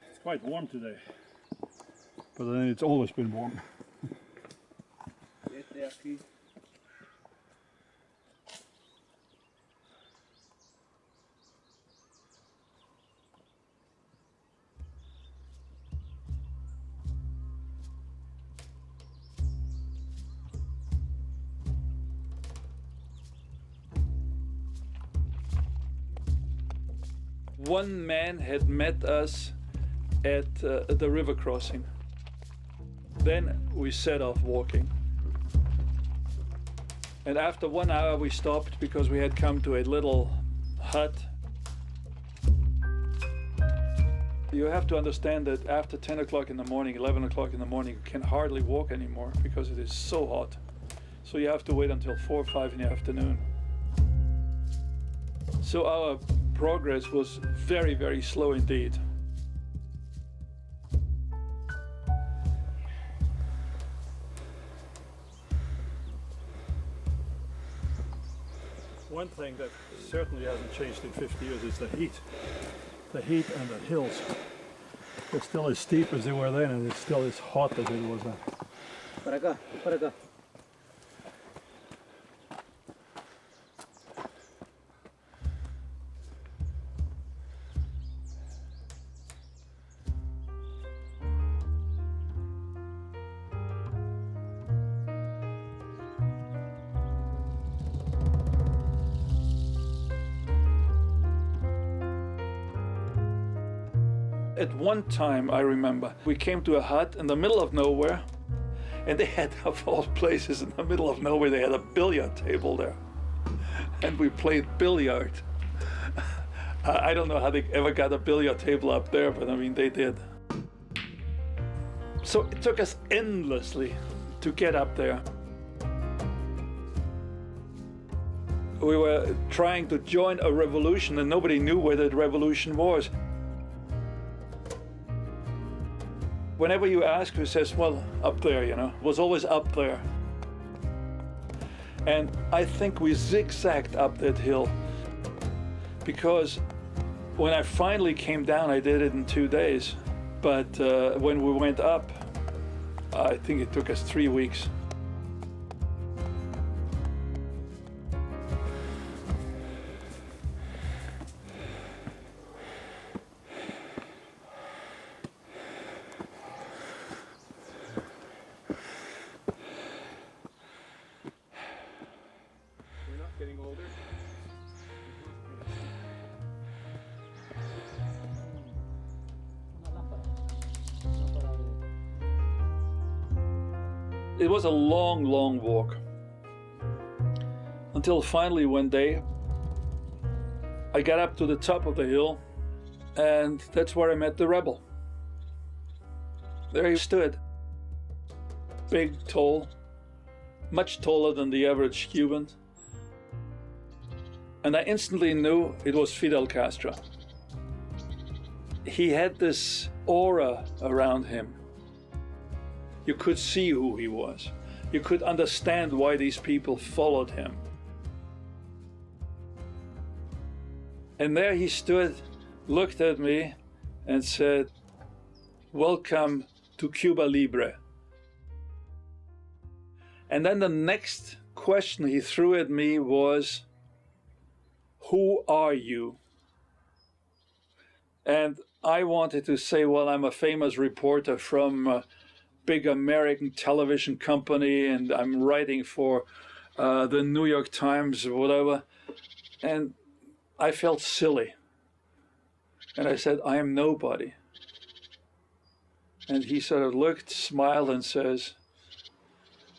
It's quite warm today, but then it's always been warm. One man had met us at the river crossing. Then we set off walking. And after 1 hour we stopped because we had come to a little hut. You have to understand that after 10 o'clock in the morning, 11 o'clock in the morning, you can hardly walk anymore because it is so hot. So you have to wait until 4 or 5 in the afternoon. So our progress was very, very slow indeed. One thing that certainly hasn't changed in 50 years is the heat. The heat and the hills. They're still as steep as they were then, and it's still as hot as it was then. Para acá, para acá. At one time, I remember, we came to a hut in the middle of nowhere, and they had, of all places, in the middle of nowhere, they had a billiard table there. And we played billiard. I don't know how they ever got a billiard table up there, but I mean, they did. So it took us endlessly to get up there. We were trying to join a revolution, and nobody knew where that revolution was. Whenever you ask, who says, well, up there, you know, was always up there. And I think we zigzagged up that hill, because when I finally came down, I did it in 2 days. But when we went up, I think it took us 3 weeks. It was a long, long walk. Until finally one day, I got up to the top of the hill, and that's where I met the rebel. There he stood. Big, tall, much taller than the average Cuban. And I instantly knew it was Fidel Castro. He had this aura around him. You could see who he was. You could understand why these people followed him. And there he stood, looked at me, and said, "Welcome to Cuba Libre." And then the next question he threw at me was, "Who are you?" And I wanted to say, well, I'm a famous reporter from a big American television company, and I'm writing for the New York Times or whatever. And I felt silly. And I said, I am nobody. And he sort of looked, smiled, and says,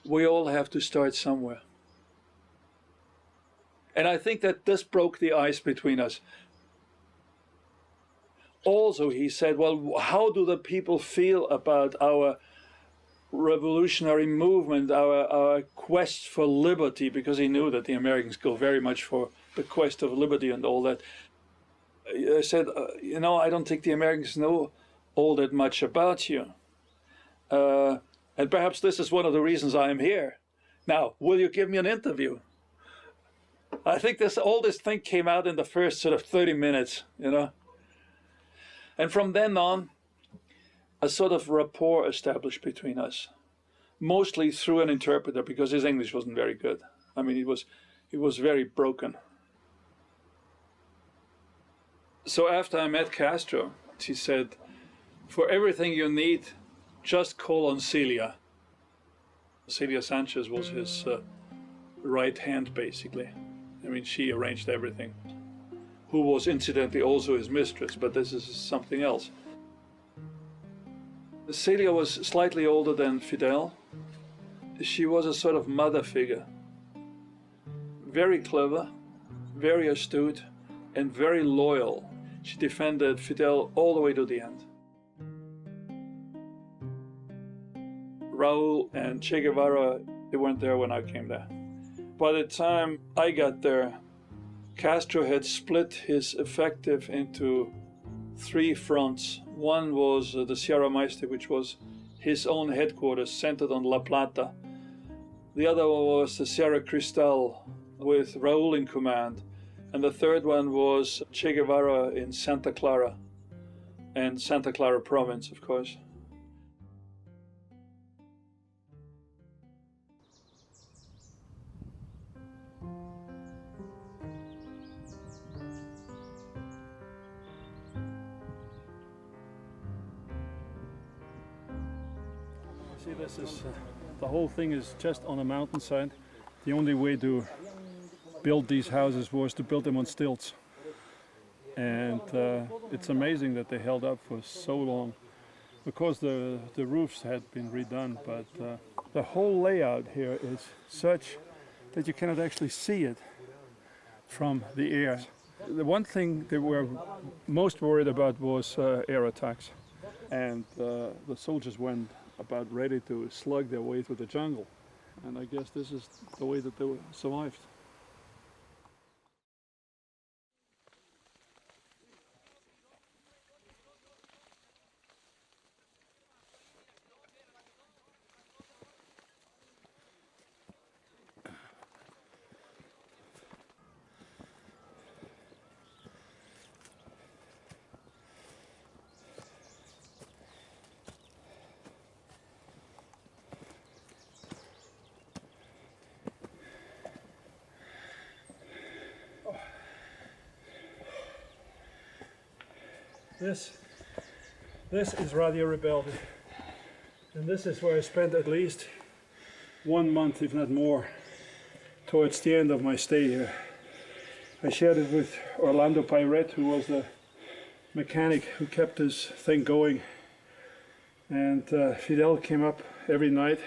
we all have to start somewhere. And I think that this broke the ice between us. Also, he said, well, how do the people feel about our revolutionary movement, our quest for liberty? Because he knew that the Americans go very much for the quest of liberty and all that. I said, you know, I don't think the Americans know all that much about you. And perhaps this is one of the reasons I am here. Now, will you give me an interview? I think all this thing came out in the first sort of 30 minutes, you know. And from then on, a sort of rapport established between us, mostly through an interpreter, because his English wasn't very good. I mean, he was very broken. So after I met Castro, he said, for everything you need, just call on Celia. Celia Sanchez was his right hand, basically. I mean, she arranged everything. Who was incidentally also his mistress, but this is something else. Celia was slightly older than Fidel. She was a sort of mother figure. Very clever, very astute, and very loyal. She defended Fidel all the way to the end. Raúl and Che Guevara, they weren't there when I came there. By the time I got there, Castro had split his effective into 3 fronts. One was the Sierra Maestre, which was his own headquarters centered on La Plata. The other one was the Sierra Cristal with Raúl in command. And the third one was Che Guevara in Santa Clara. and Santa Clara province, of course. See, this is the whole thing is just on a mountainside. The only way to build these houses was to build them on stilts, and it's amazing that they held up for so long. Of course, the roofs had been redone, but the whole layout here is such that you cannot actually see it from the air. The one thing they were most worried about was air attacks, and the soldiers went about ready to slug their way through the jungle. And I guess this is the way that they survived. This is Radio Rebelde, and this is where I spent at least 1 month, if not more, towards the end of my stay here. I shared it with Orlando Pirette, who was the mechanic who kept this thing going, and Fidel came up every night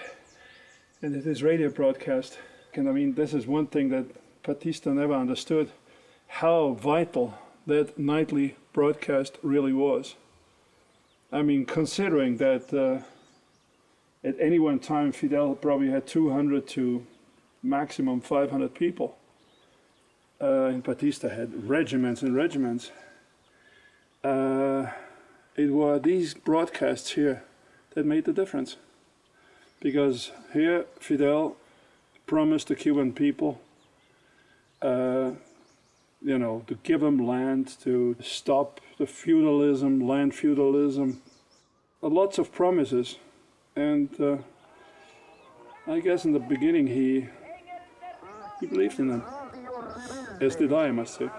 and did his radio broadcast. And I mean, this is one thing that Batista never understood, how vital that nightly broadcast really was. I mean, considering that at any one time Fidel probably had 200 to maximum 500 people, and Batista had regiments and regiments. It were these broadcasts here that made the difference, because here Fidel promised the Cuban people to give them land, to stop the feudalism, land feudalism, lots of promises. And I guess in the beginning he believed in them, as did I must say.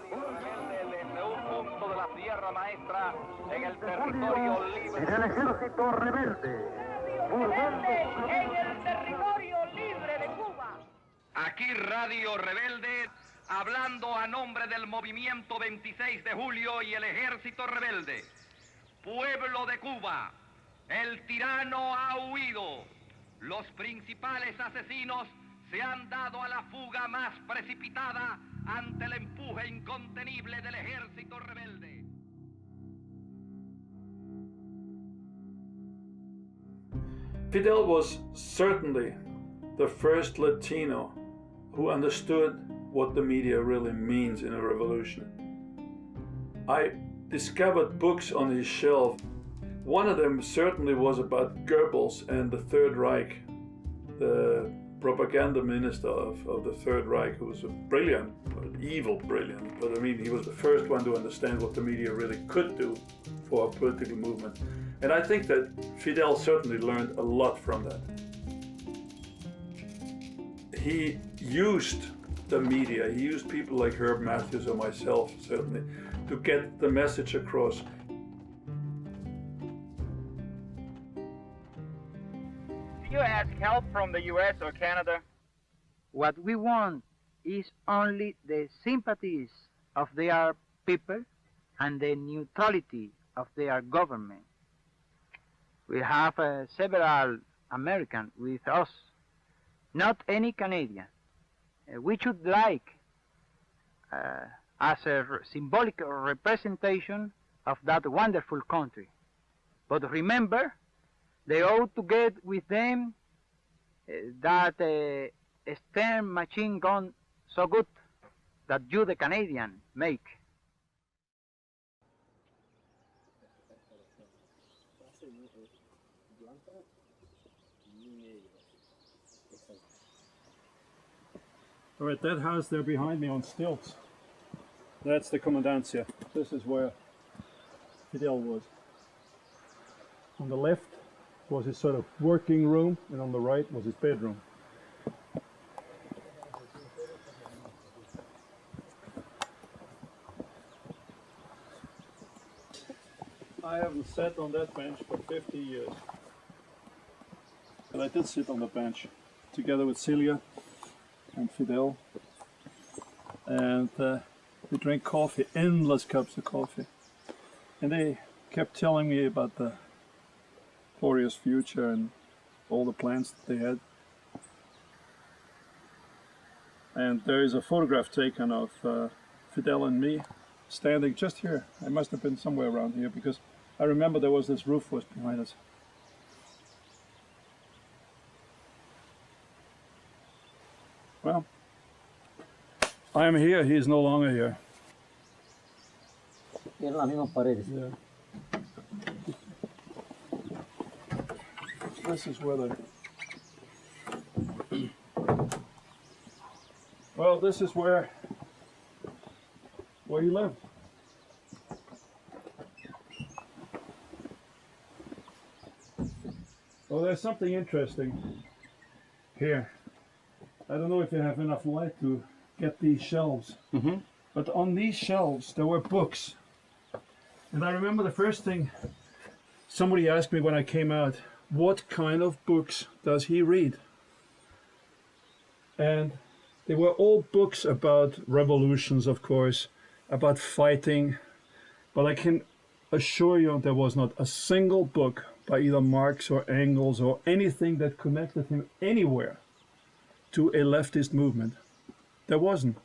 Aquí Radio Rebelde, hablando a nombre del movimiento 26 de julio y el ejército rebelde. Pueblo de Cuba, el tirano ha huido. Los principales asesinos se han dado a la fuga más precipitada ante el empuje incontenible del ejército rebelde. Fidel was certainly the first Latino who understood what the media really means in a revolution. I discovered books on his shelf. One of them certainly was about Goebbels and the Third Reich, the propaganda minister of the Third Reich, who was a brilliant, evil brilliant, but I mean, he was the first one to understand what the media really could do for a political movement. And I think that Fidel certainly learned a lot from that. He used the media, he used people like Herb Matthews or myself, certainly, to get the message across. Do you ask help from the US or Canada? What we want is only the sympathies of their people and the neutrality of their government. We have several Americans with us, not any Canadian. We should like, as a symbolic representation of that wonderful country. But remember, they ought to get with them that Stern machine gun so good that you, the Canadian, make. All right, that house there behind me on stilts, that's the Comandancia. This is where Fidel was. On the left was his sort of working room, and on the right was his bedroom. I haven't sat on that bench for 50 years. But I did sit on the bench together with Celia and Fidel. And we drank coffee, endless cups of coffee. And they kept telling me about the glorious future and all the plans that they had. And there is a photograph taken of Fidel and me standing just here. I must have been somewhere around here because I remember there was this roof was behind us. Well, I am here, he is no longer here. Tienen las mismas paredes. Yeah. This is where the... Well, this is where he lived. Well, there's something interesting here. I don't know if you have enough light to get these shelves, but on these shelves there were books. And I remember the first thing somebody asked me when I came out, what kind of books does he read? And they were all books about revolutions, of course, about fighting, but I can assure you there was not a single book by either Marx or Engels or anything that connected him anywhere to a leftist movement. There wasn't.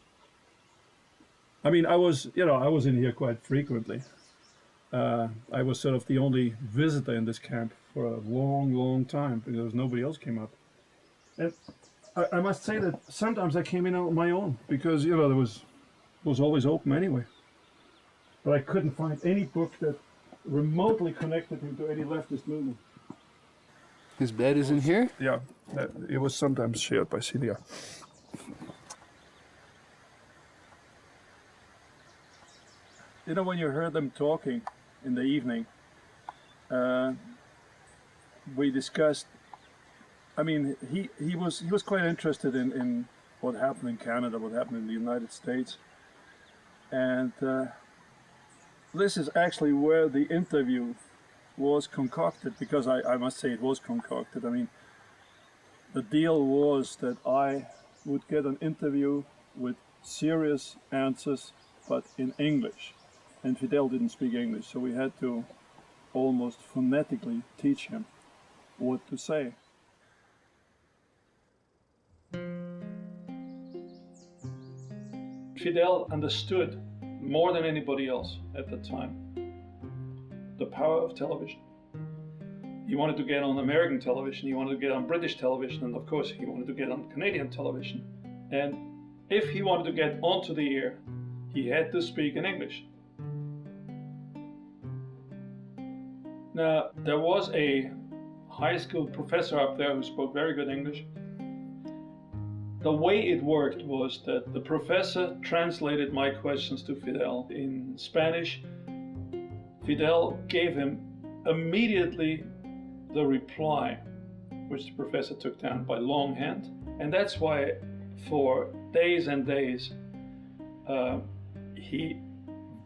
I mean, I was in here quite frequently. I was sort of the only visitor in this camp for a long, long time because nobody else came up. And I must say that sometimes I came in on my own because, there was always open anyway. But I couldn't find any book that remotely connected him to any leftist movement. His bed is in here? Yeah, it was sometimes shared by Celia. When you heard them talking in the evening, we discussed. I mean, he was quite interested in what happened in Canada, what happened in the United States, and this is actually where the interview was concocted, because I must say it was concocted. I mean, the deal was that I would get an interview with serious answers, but in English. And Fidel didn't speak English, so we had to almost phonetically teach him what to say. Fidel understood more than anybody else at the time the power of television. He wanted to get on American television, he wanted to get on British television, and of course he wanted to get on Canadian television. And if he wanted to get onto the air, he had to speak in English. Now, there was a high school professor up there who spoke very good English. The way it worked was that the professor translated my questions to Fidel in Spanish. Fidel gave him immediately the reply, which the professor took down by longhand. And that's why for days and days he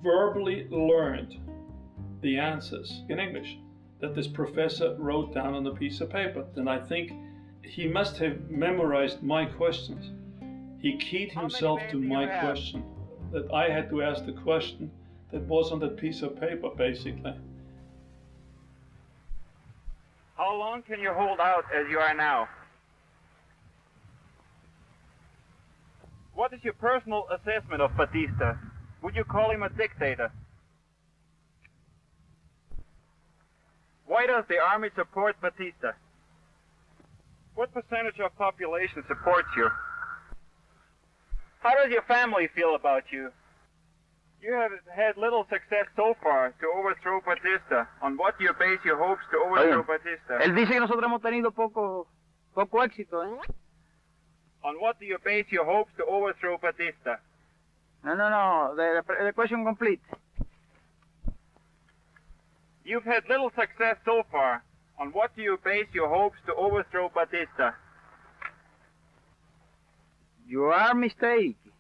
verbally learned the answers in English that this professor wrote down on a piece of paper. And I think he must have memorized my questions. He keyed himself to my question, that I had to ask the question that was on that piece of paper, basically. How long can you hold out as you are now? What is your personal assessment of Batista? Would you call him a dictator? Why does the army support Batista? What percentage of population supports you? How does your family feel about you? You have had little success so far to overthrow Batista. On what do you base your hopes to overthrow Batista? Él dice que nosotros hemos tenido poco éxito, ¿eh? On what do you base your hopes to overthrow Batista? No. The question complete. You've had little success so far. On what do you base your hopes to overthrow Batista? You are mistaken.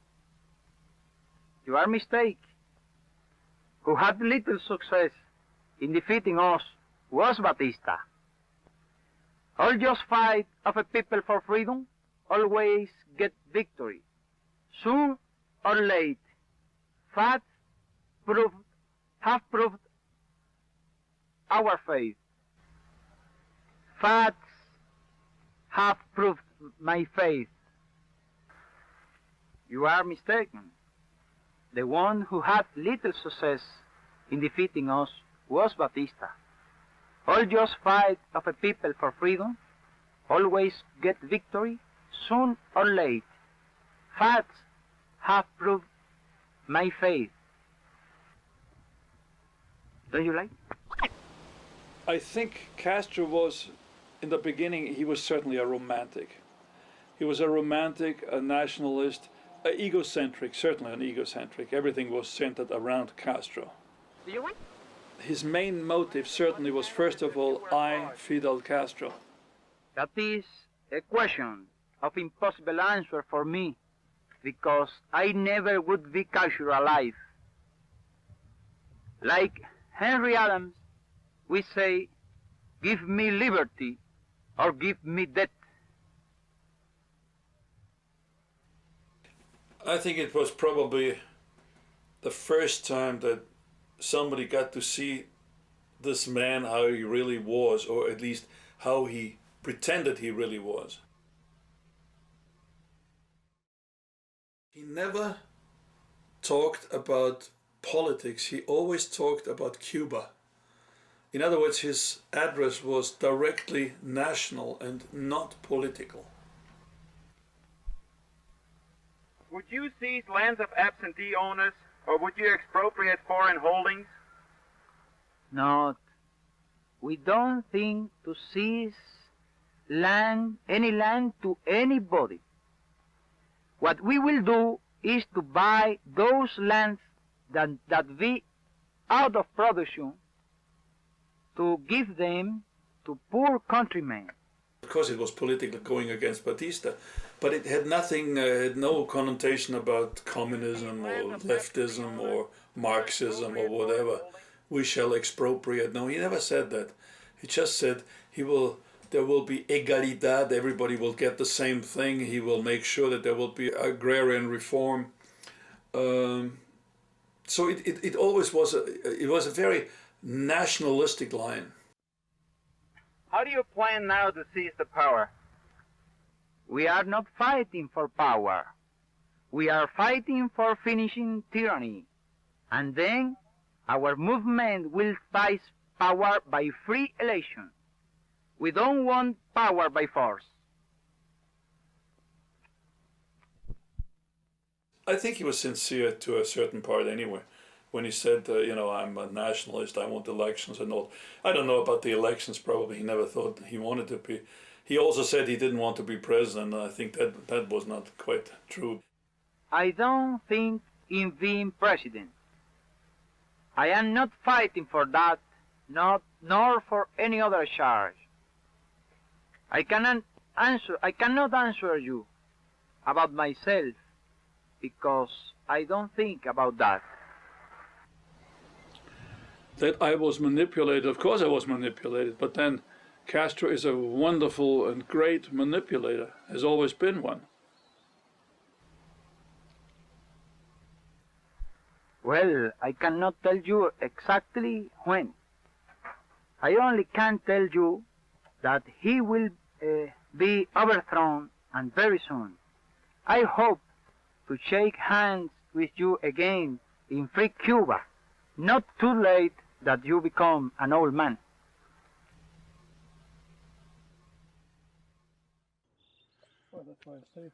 You are mistaken. Who had little success in defeating us was Batista. All just fight of a people for freedom always get victory. Soon or late, facts have proved our faith. Facts have proved my faith. You are mistaken. The one who had little success in defeating us was Batista. All just fight of a people for freedom always get victory, soon or late. Facts have proved my faith. Don't you like? I think Castro was, in the beginning, he was certainly a romantic. He was a romantic, a nationalist, egocentric, certainly an egocentric. Everything was centered around Castro. Do you win? His main motive certainly was, first of all, Fidel Castro. That is a question of impossible answer for me, because I never would be Castro alive. Like Henry Adams, we say, give me liberty or give me death. I think it was probably the first time that somebody got to see this man how he really was, or at least how he pretended he really was. He never talked about politics, he always talked about Cuba. In other words, his address was directly national and not political. Would you seize lands of absentee owners, or would you expropriate foreign holdings? No, we don't think to seize any land to anybody. What we will do is to buy those lands that be out of production, to give them to poor countrymen. Of course, it was politically going against Batista, but it had nothing, had no connotation about communism or leftism or Marxism or whatever. We shall expropriate. No, he never said that. He just said there will be egalidad, everybody will get the same thing. He will make sure that there will be agrarian reform. So it always was a very nationalistic line. How do you plan now to seize the power? We are not fighting for power. We are fighting for finishing tyranny. And then our movement will seize power by free election. We don't want power by force. I think he was sincere to a certain part anyway. When he said, I'm a nationalist, I want elections and all. I don't know about the elections, probably he never thought he wanted to be. He also said he didn't want to be president, and I think that was not quite true. I don't think in being president. I am not fighting for that, nor for any other charge. I cannot answer you about myself, because I don't think about that. That I was manipulated, of course I was manipulated, but then Castro is a wonderful and great manipulator, has always been one. Well, I cannot tell you exactly when. I only can tell you that he will be overthrown, and very soon. I hope to shake hands with you again in free Cuba, not too late that you become an old man. Well, that's why it's safe.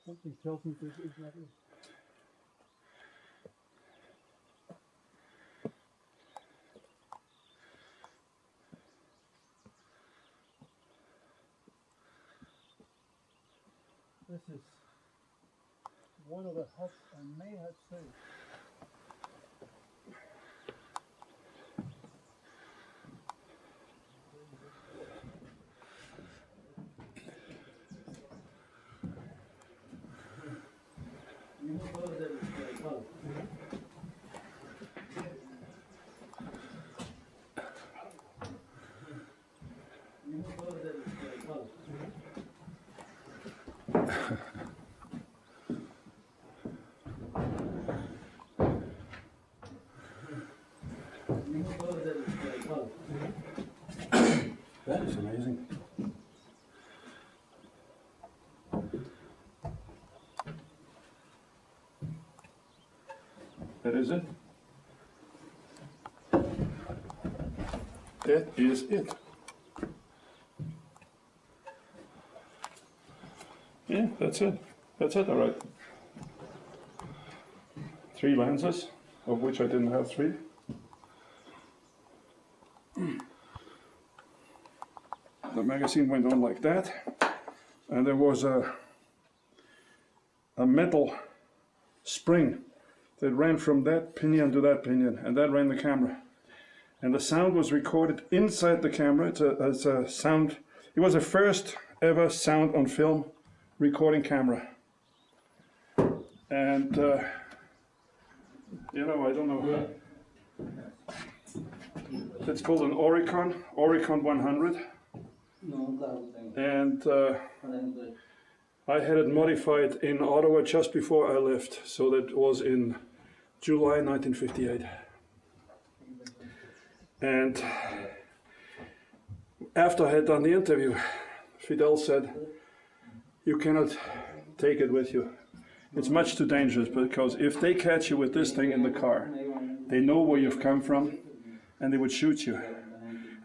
Something tells me this is not it. This is one of the huts I may have saved. That is amazing. That is it. That is it. Yeah, that's it. That's it, all right. 3 lenses, of which I didn't have 3. The magazine went on like that, and there was a metal spring that ran from that pinion to that pinion, and that ran the camera. And the sound was recorded inside the camera. It's a sound. It was the first ever sound on film recording camera. And you know, I don't know. It's called an Oricon 100. And I had it modified in Ottawa just before I left, so that was in July 1958. And after I had done the interview, Fidel said, "You cannot take it with you. It's much too dangerous, because if they catch you with this thing in the car, they know where you've come from and they would shoot you."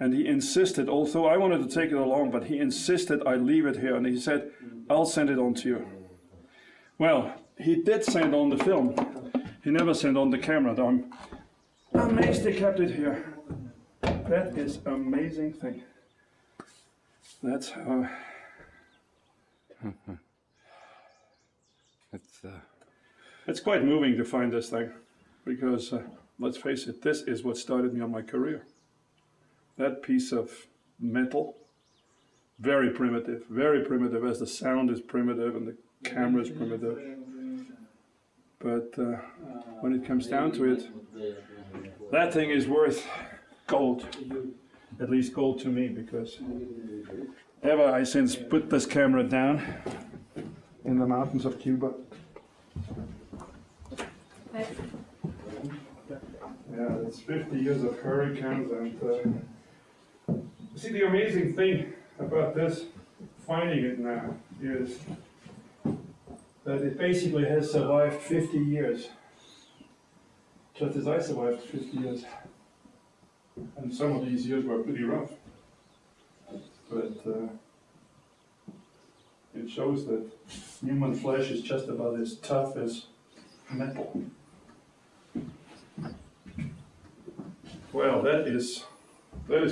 And he insisted, although I wanted to take it along, but he insisted I leave it here, and he said, "I'll send it on to you." Well, he did send on the film. He never sent on the camera, though. I'm amazed they kept it here. That is an amazing thing. That's it's quite moving to find this thing, because let's face it, this is what started me on my career. That piece of metal, very primitive as the sound is primitive and the camera is primitive. But when it comes down to it, that thing is worth gold, at least gold to me, because ever I since put this camera down in the mountains of Cuba. Yeah, it's 50 years of hurricanes, and see, the amazing thing about this, finding it now, is that it basically has survived 50 years, just as I survived 50 years. And some of these years were pretty rough. But it shows that human flesh is just about as tough as metal. Well, that is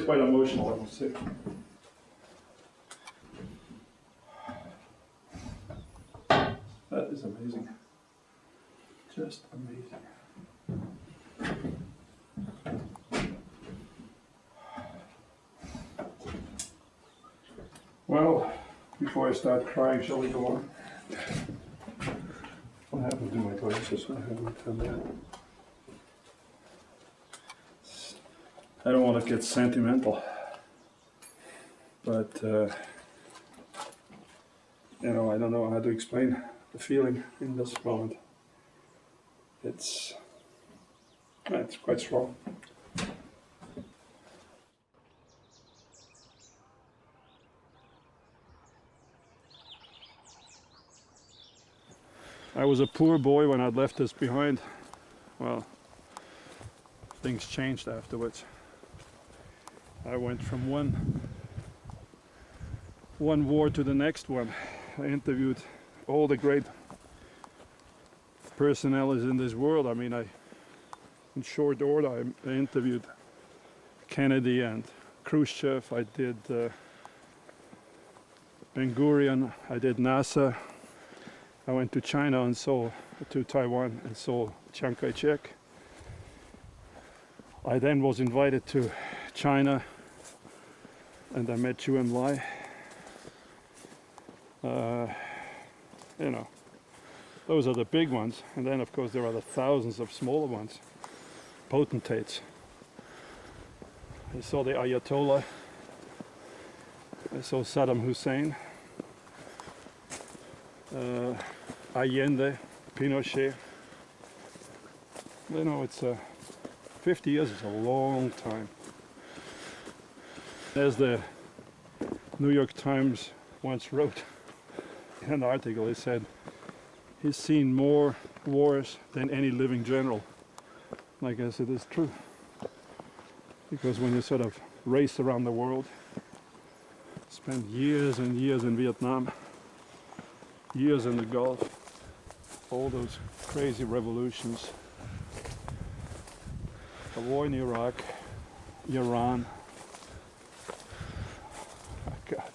quite emotional, I must say. That is amazing. Just amazing. Well, before I start crying, shall we go on? What happened to my glasses? I haven't done that. I don't want to get sentimental, but you know, I don't know how to explain the feeling in this moment. It's quite strong. I was a poor boy when I left this behind. Well, things changed afterwards. I went from one war to the next one. I interviewed all the great personalities in this world. I mean, in short order, I interviewed Kennedy and Khrushchev. I did Ben Gurion. I did NASA. I went to China and to Taiwan and saw Chiang Kai-shek. I then was invited to China and I met Zhou Enlai. You know, those are the big ones, and then of course there are the thousands of smaller ones, potentates. I saw the Ayatollah, I saw Saddam Hussein, Allende, Pinochet. You know, it's 50 years is a long time. As the New York Times once wrote in an article, he said he's seen more wars than any living general. And I guess it is true. Because when you sort of race around the world, spend years and years in Vietnam, years in the Gulf, all those crazy revolutions, the war in Iraq, Iran. Oh God.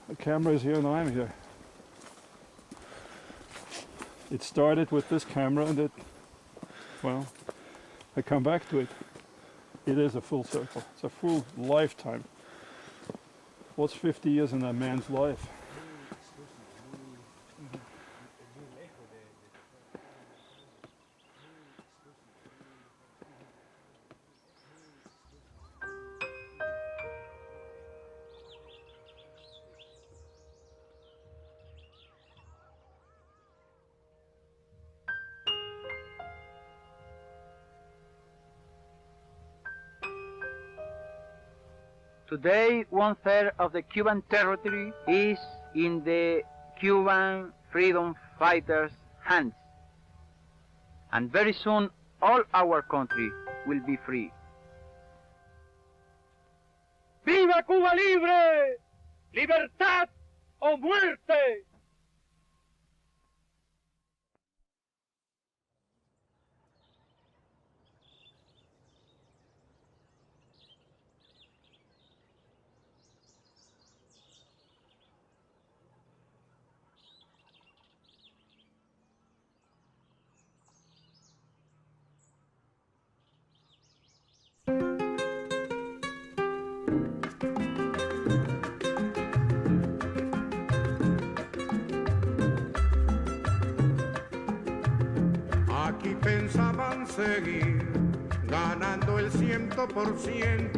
The camera is here and I'm here. It started with this camera and well, I come back to it. It is a full circle. It's a full lifetime. What's 50 years in a man's life? Today, 1/3 of the Cuban territory is in the Cuban freedom fighters' hands. And very soon, all our country will be free. ¡Viva Cuba libre! ¡Libertad o muerte! Aquí pensaban seguir ganando el 100%,